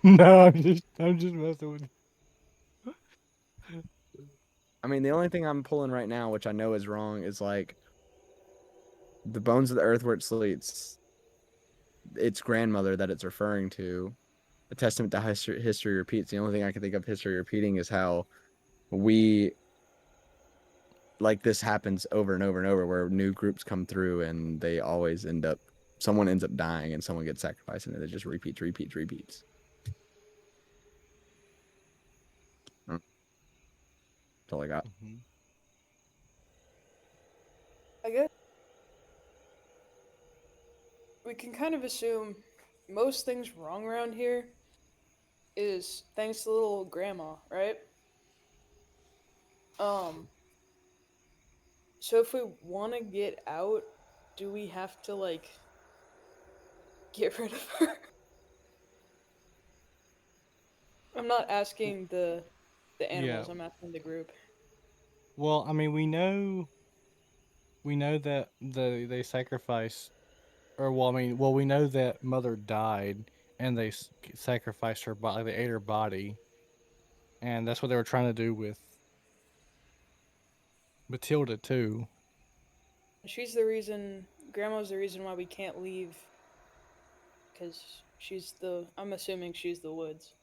No, I'm just messing with you. I mean, the only thing I'm pulling right now, which I know is wrong, is like the bones of the earth where it sleeps. Its grandmother that it's referring to, a testament to history repeats. The only thing I can think of history repeating is how we like this happens over and over and over, where new groups come through and they always end up someone ends up dying and someone gets sacrificed, and it just repeats. That's all I got. Mhm. I guess we can kind of assume most things wrong around here is thanks to little grandma, right? So if we want to get out, do we have to like get rid of her? I'm not asking the animals. Yeah. I'm asking the group. Well, I mean, we know that they sacrificed, or well, I mean, well, we know that Mother died, and they sacrificed her body. They ate her body, and that's what they were trying to do with Matilda too. She's the reason. Grandma's the reason why we can't leave. Because she's the. I'm assuming she's the woods.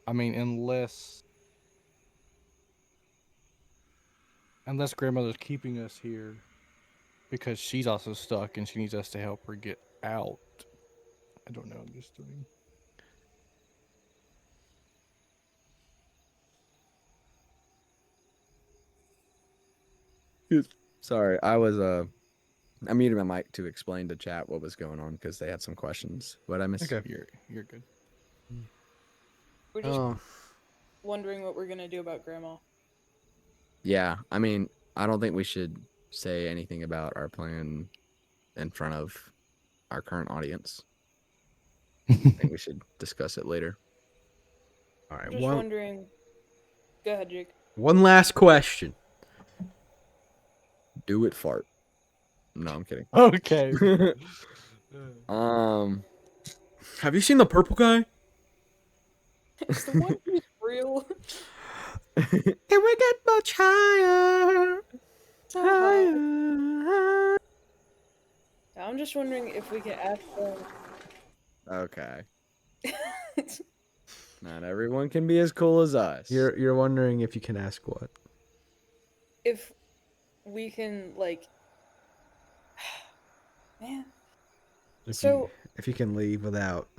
I mean, unless grandmother's keeping us here because she's also stuck and she needs us to help her get out. I don't know. I'm just doing. Sorry, I muted my mic to explain to chat what was going on because they had some questions. What I missed? Okay. You're good. We're just Oh, wondering what we're gonna do about Grandma. Yeah, I mean, I don't think we should say anything about our plan in front of our current audience. I think we should discuss it later. all right. I'm just wondering. Go ahead, Jake. One last question. Do it, fart. No, I'm kidding. Okay. Have you seen the purple guy? It's the one who's real. Can we get much higher? Higher. I'm just wondering if we can ask them. Okay. Not everyone can be as cool as us. You're wondering if you can ask what? If we can like. Man. If you can leave without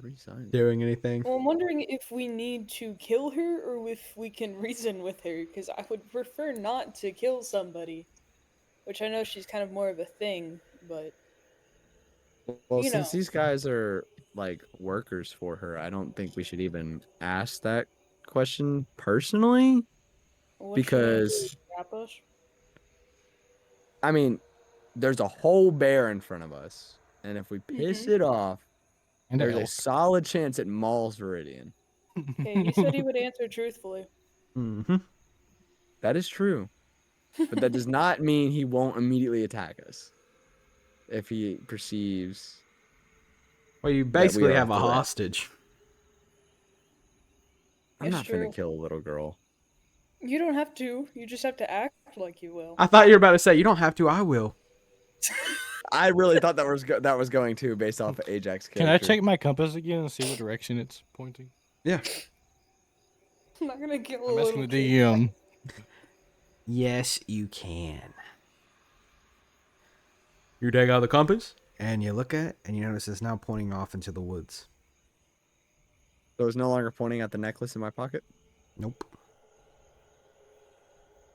3 signs. doing anything. Well, I'm wondering if we need to kill her or if we can reason with her, because I would prefer not to kill somebody. Which I know she's kind of more of a thing, but Well, you since know. these guys are like workers for her, I don't think we should even ask that question personally. What's she gonna do? Because Trap us? I mean, there's a whole bear in front of us, and if we piss Mhm. it off, And there's a elk. solid chance it mauls Viridian. Hey, he said he would answer truthfully. Mm-hmm. That is true, but that does not mean he won't immediately attack us if he perceives Well, you that we basically are have a threat. hostage. I'm It's not true. gonna kill a little girl. You don't have to. You just have to act like you will. I thought you were about to say you don't have to. I will. I really thought that was going to based off of Ajax character. Can I check my compass again and see what direction it's pointing? Yeah. I'm not gonna kill a I'm asking little the kid. DM. Yes, you can. You take out the compass and you look at it, and you notice it's now pointing off into the woods. So it's no longer pointing at the necklace in my pocket. Nope.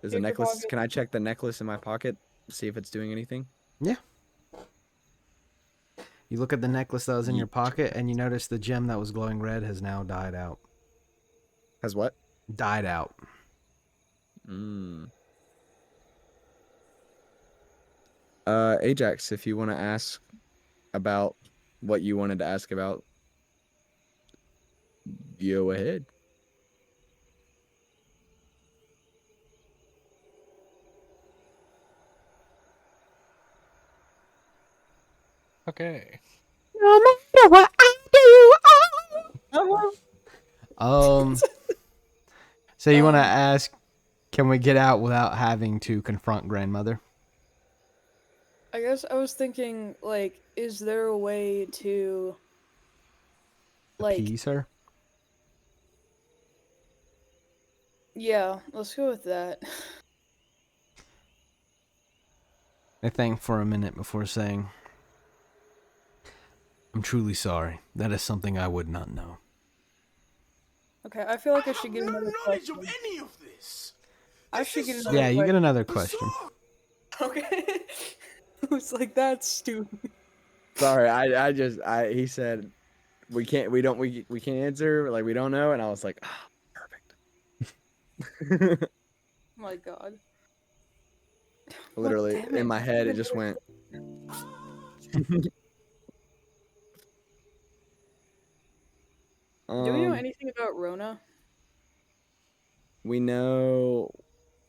Is Check the your necklace? pocket. Can I check the necklace in my pocket? See if it's doing anything. Yeah. You look at the necklace that was in your pocket, and you notice the gem that was glowing red has now died out. Has what? Died out. Ajax, if you want to ask about what you wanted to ask about, go ahead. Okay. No matter what I do. So you want to ask, can we get out without having to confront grandmother? I guess I was thinking, like, is there a way to, like, Appease her? Yeah, let's go with that. They think for a minute before saying, I'm truly sorry. That is something I would not know. Okay, I feel like I I should have get no another knowledge of question. any of this. I This should is get so another Yeah, you get question. another question. bizarre. Okay. I was like, that's stupid. Sorry, he said we can't answer, like we don't know, and I was like, ah, perfect. Oh my god. Literally Damn it. in my head, it Another just went. Do we know Um, anything about Rona? we know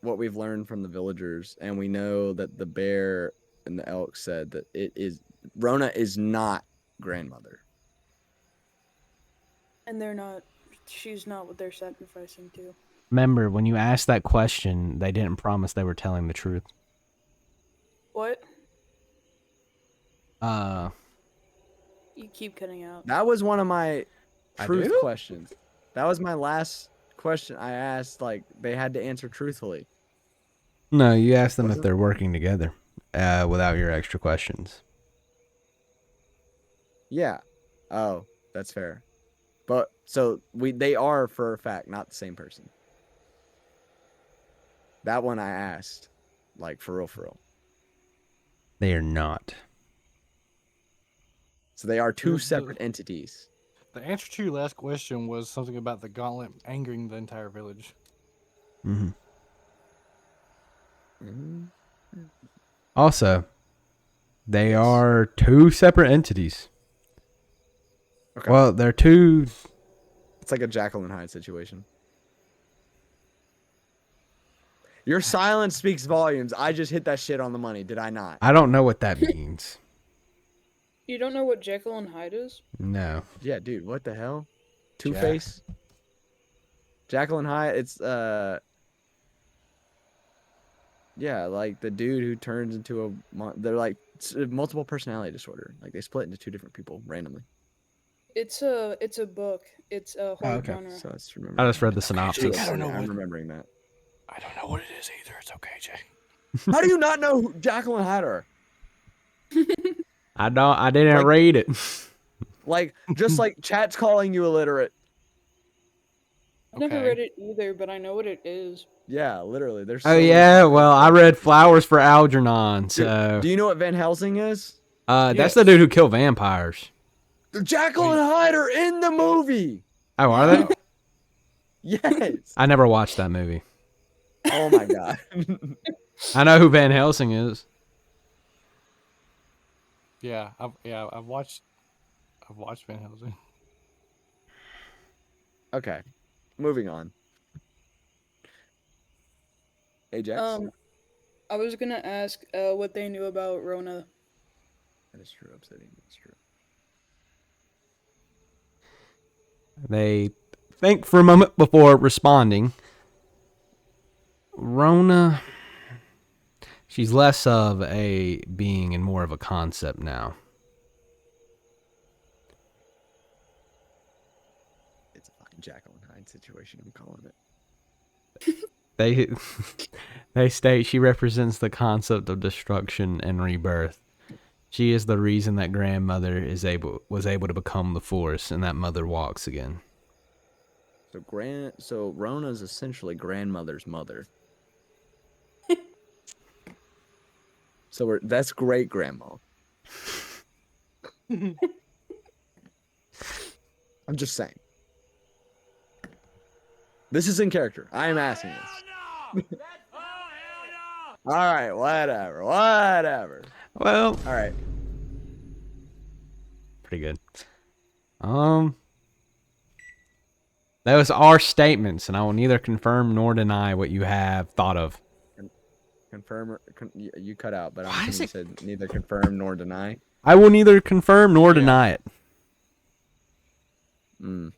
what we've learned from the villagers, and we know that the bear and the elk said that Rona is not grandmother. And she's not what they're sacrificing to. Remember, when you asked that question, they didn't promise they were telling the truth. What? Uh, You keep cutting out. That was one of my I truth do? questions. That was my last question I asked. Like they had to answer truthfully. no, you asked them if Wasn't- they're working together without your extra questions. Yeah. Oh, that's fair. But so they are for a fact not the same person. That one I asked, like for real, for real. They are not. So they are two The- separate entities. The answer to your last question was something about the gauntlet angering the entire village. Mm-hmm. Mhm. Also, they Yes. are two separate entities. Okay. Well, they're two. It's like a Jekyll and Hyde situation. Your silence speaks volumes. I just hit that shit on the money, did I not? I don't know what that means. You don't know what Jekyll and Hyde is? No. Yeah, dude, what the hell? Two-Face? Jekyll and Hyde, it's yeah, like the dude who turns into they're like a multiple personality disorder. Like they split into two different people randomly. It's a book. It's a horror okay. genre. So let's I remember. just read the Jake, synopsis. I don't know I'm what- remembering that. I don't know what it is either. It's okay, Jay. How do you not know who Jekyll and Hyde are? I didn't Like- read it. Like just like chat's calling you illiterate. I never Okay. read it either, but I know what it is. Yeah, literally. There's so Oh many yeah, different well I things. read Flowers for Algernon, Dude, so do you know what Van Helsing is? that's the dude who killed vampires. Jekyll and Hyde are in the movie. Oh, are they? Yes. I never watched that movie. Oh my god. I know who Van Helsing is. Yeah, I've watched Van Helsing. Okay. Moving on. Ajax. I was gonna ask what they knew about Rona. That is true, Obsidian. That's true. They think for a moment before responding. Rona, she's less of a being and more of a concept now. It's a fucking Jekyll and Hyde situation, I'm calling it. They state she represents the concept of destruction and rebirth. She is the reason that grandmother was able to become the force, and that mother walks again. So Rona's essentially grandmother's mother. So that's great grandma. I'm just saying. This is in character. I am asking this. All right, whatever. Well, All right. pretty good. Those are statements, and I will neither confirm nor deny what you have thought of. Confirm or you cut out, but Why I'm is assuming you said neither confirm nor deny. I will neither confirm nor deny it. Mm.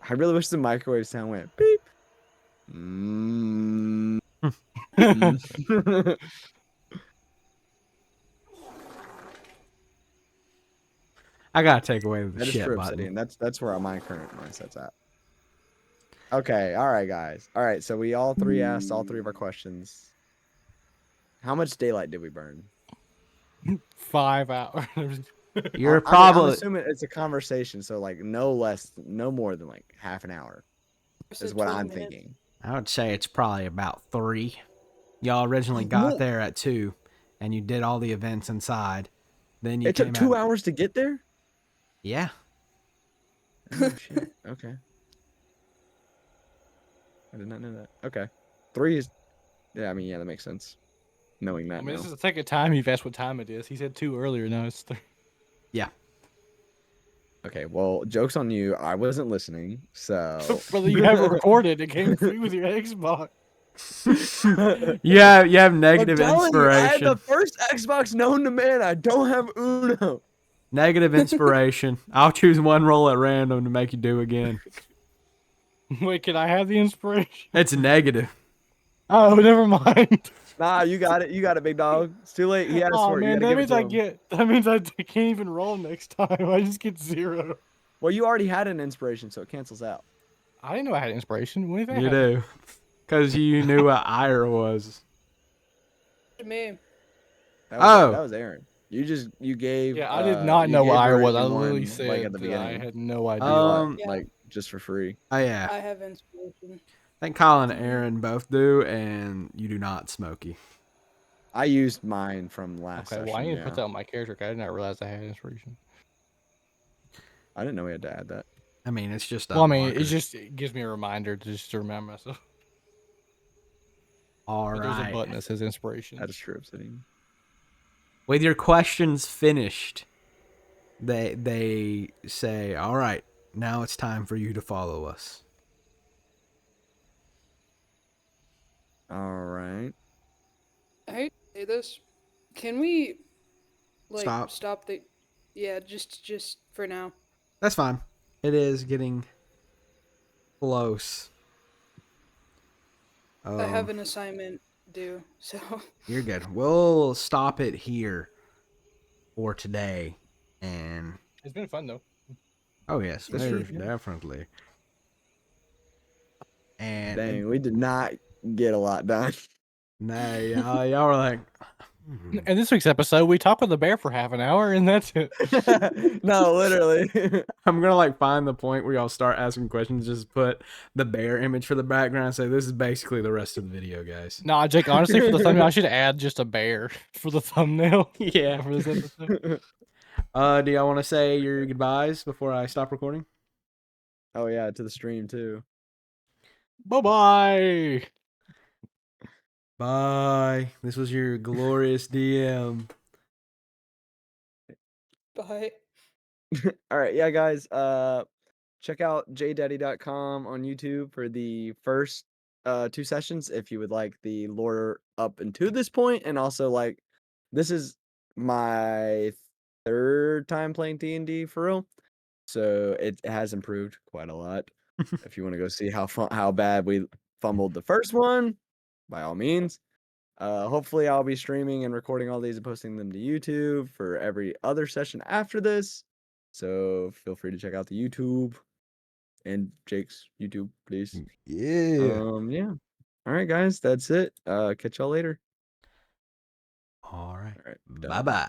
I really wish the microwave sound went beep. Mm. I gotta take away the That is shit true, button. Obsidian. That's where my current mindset's at. Okay, all right, guys. All right, so we all three asked all three of our questions. How much daylight did we burn? 5 hours. You're I'm probably assuming it's a conversation, so like no more than like half an hour is what 20 I'm minutes. thinking. I would say it's probably about 3. Y'all originally got there at 2, and you did all the events inside. Then you It took came 2 out. hours to get there? Yeah. Oh shit. Okay. I did not know that. Okay. 3 is yeah, I mean, yeah, that makes sense. Knowing I that mean, now. this is the second time you've asked what time it is. He said 2 earlier. Now it's 3. Yeah. Okay, well, joke's on you. I wasn't listening, so Brother, you have it recorded. It came free with your Xbox. You have I'm negative telling you, I had the inspiration. first Xbox known to man. I don't have Uno. Negative inspiration. I'll choose one roll at random to make you do again. Wait, can I have the inspiration? It's negative. Oh, never mind. Nah, you got it. You got it, big dog. It's too late. He asked Oh for it. You man, gotta that give it means to I him. get. That means I can't even roll next time. I just get 0. Well, you already had an inspiration, so it cancels out. I didn't know I had inspiration. When did that You happen? do. Because you knew what ire was. Me. That Oh. was Arynn. You gave Yeah, I did not know what IRA was. I literally said like at the that I beginning. had no idea. Yeah. Like just for free. Oh, yeah. I have inspiration. I think Colin and Aaron both do, and you do not, Smokey. I used mine from last Okay, session. well, I need to yeah. put that on my character. 'Cause I did not realize I had inspiration. I didn't know we had to add that. I mean, it's just a Well, I mean, marker. it gives me a reminder to remember myself. All But there's a right. button that says inspiration. That is true, Obsidian. With your questions finished, they say, all right, now it's time for you to follow us. All right. I hate to say this. Can we like Stop. the yeah, just for now. That's fine. It is getting close. I have an assignment due, so You're good. We'll stop it here for today. And It's been fun though. oh yes, That's true. definitely. And Dang, we did not get a lot done. nah, y'all were like, In this week's episode, we talk with the bear for half an hour, and that's it. No, literally. I'm gonna like find the point where y'all start asking questions. Just put the bear image for the background. Say this is basically the rest of the video, guys. Nah, Jake. Honestly, for the thumbnail, I should add just a bear for the thumbnail. Yeah. For this episode. Do y'all want to say your goodbyes before I stop recording? Oh yeah, to the stream too. Bye. Bye. This was your glorious DM. bye. All right, yeah, guys. Check out jdaddy.com on YouTube for the first 2 sessions if you would like the lore up until this point, and also like this is my 3rd time playing D&D for real, so it has improved quite a lot. If you want to go see how bad we fumbled the first one, by all means. Hopefully I'll be streaming and recording all these and posting them to YouTube for every other session after this. So feel free to check out the YouTube and Jake's YouTube, please. Yeah. Yeah. All right, guys, that's it. Catch y'all later. All right. All right. Bye bye.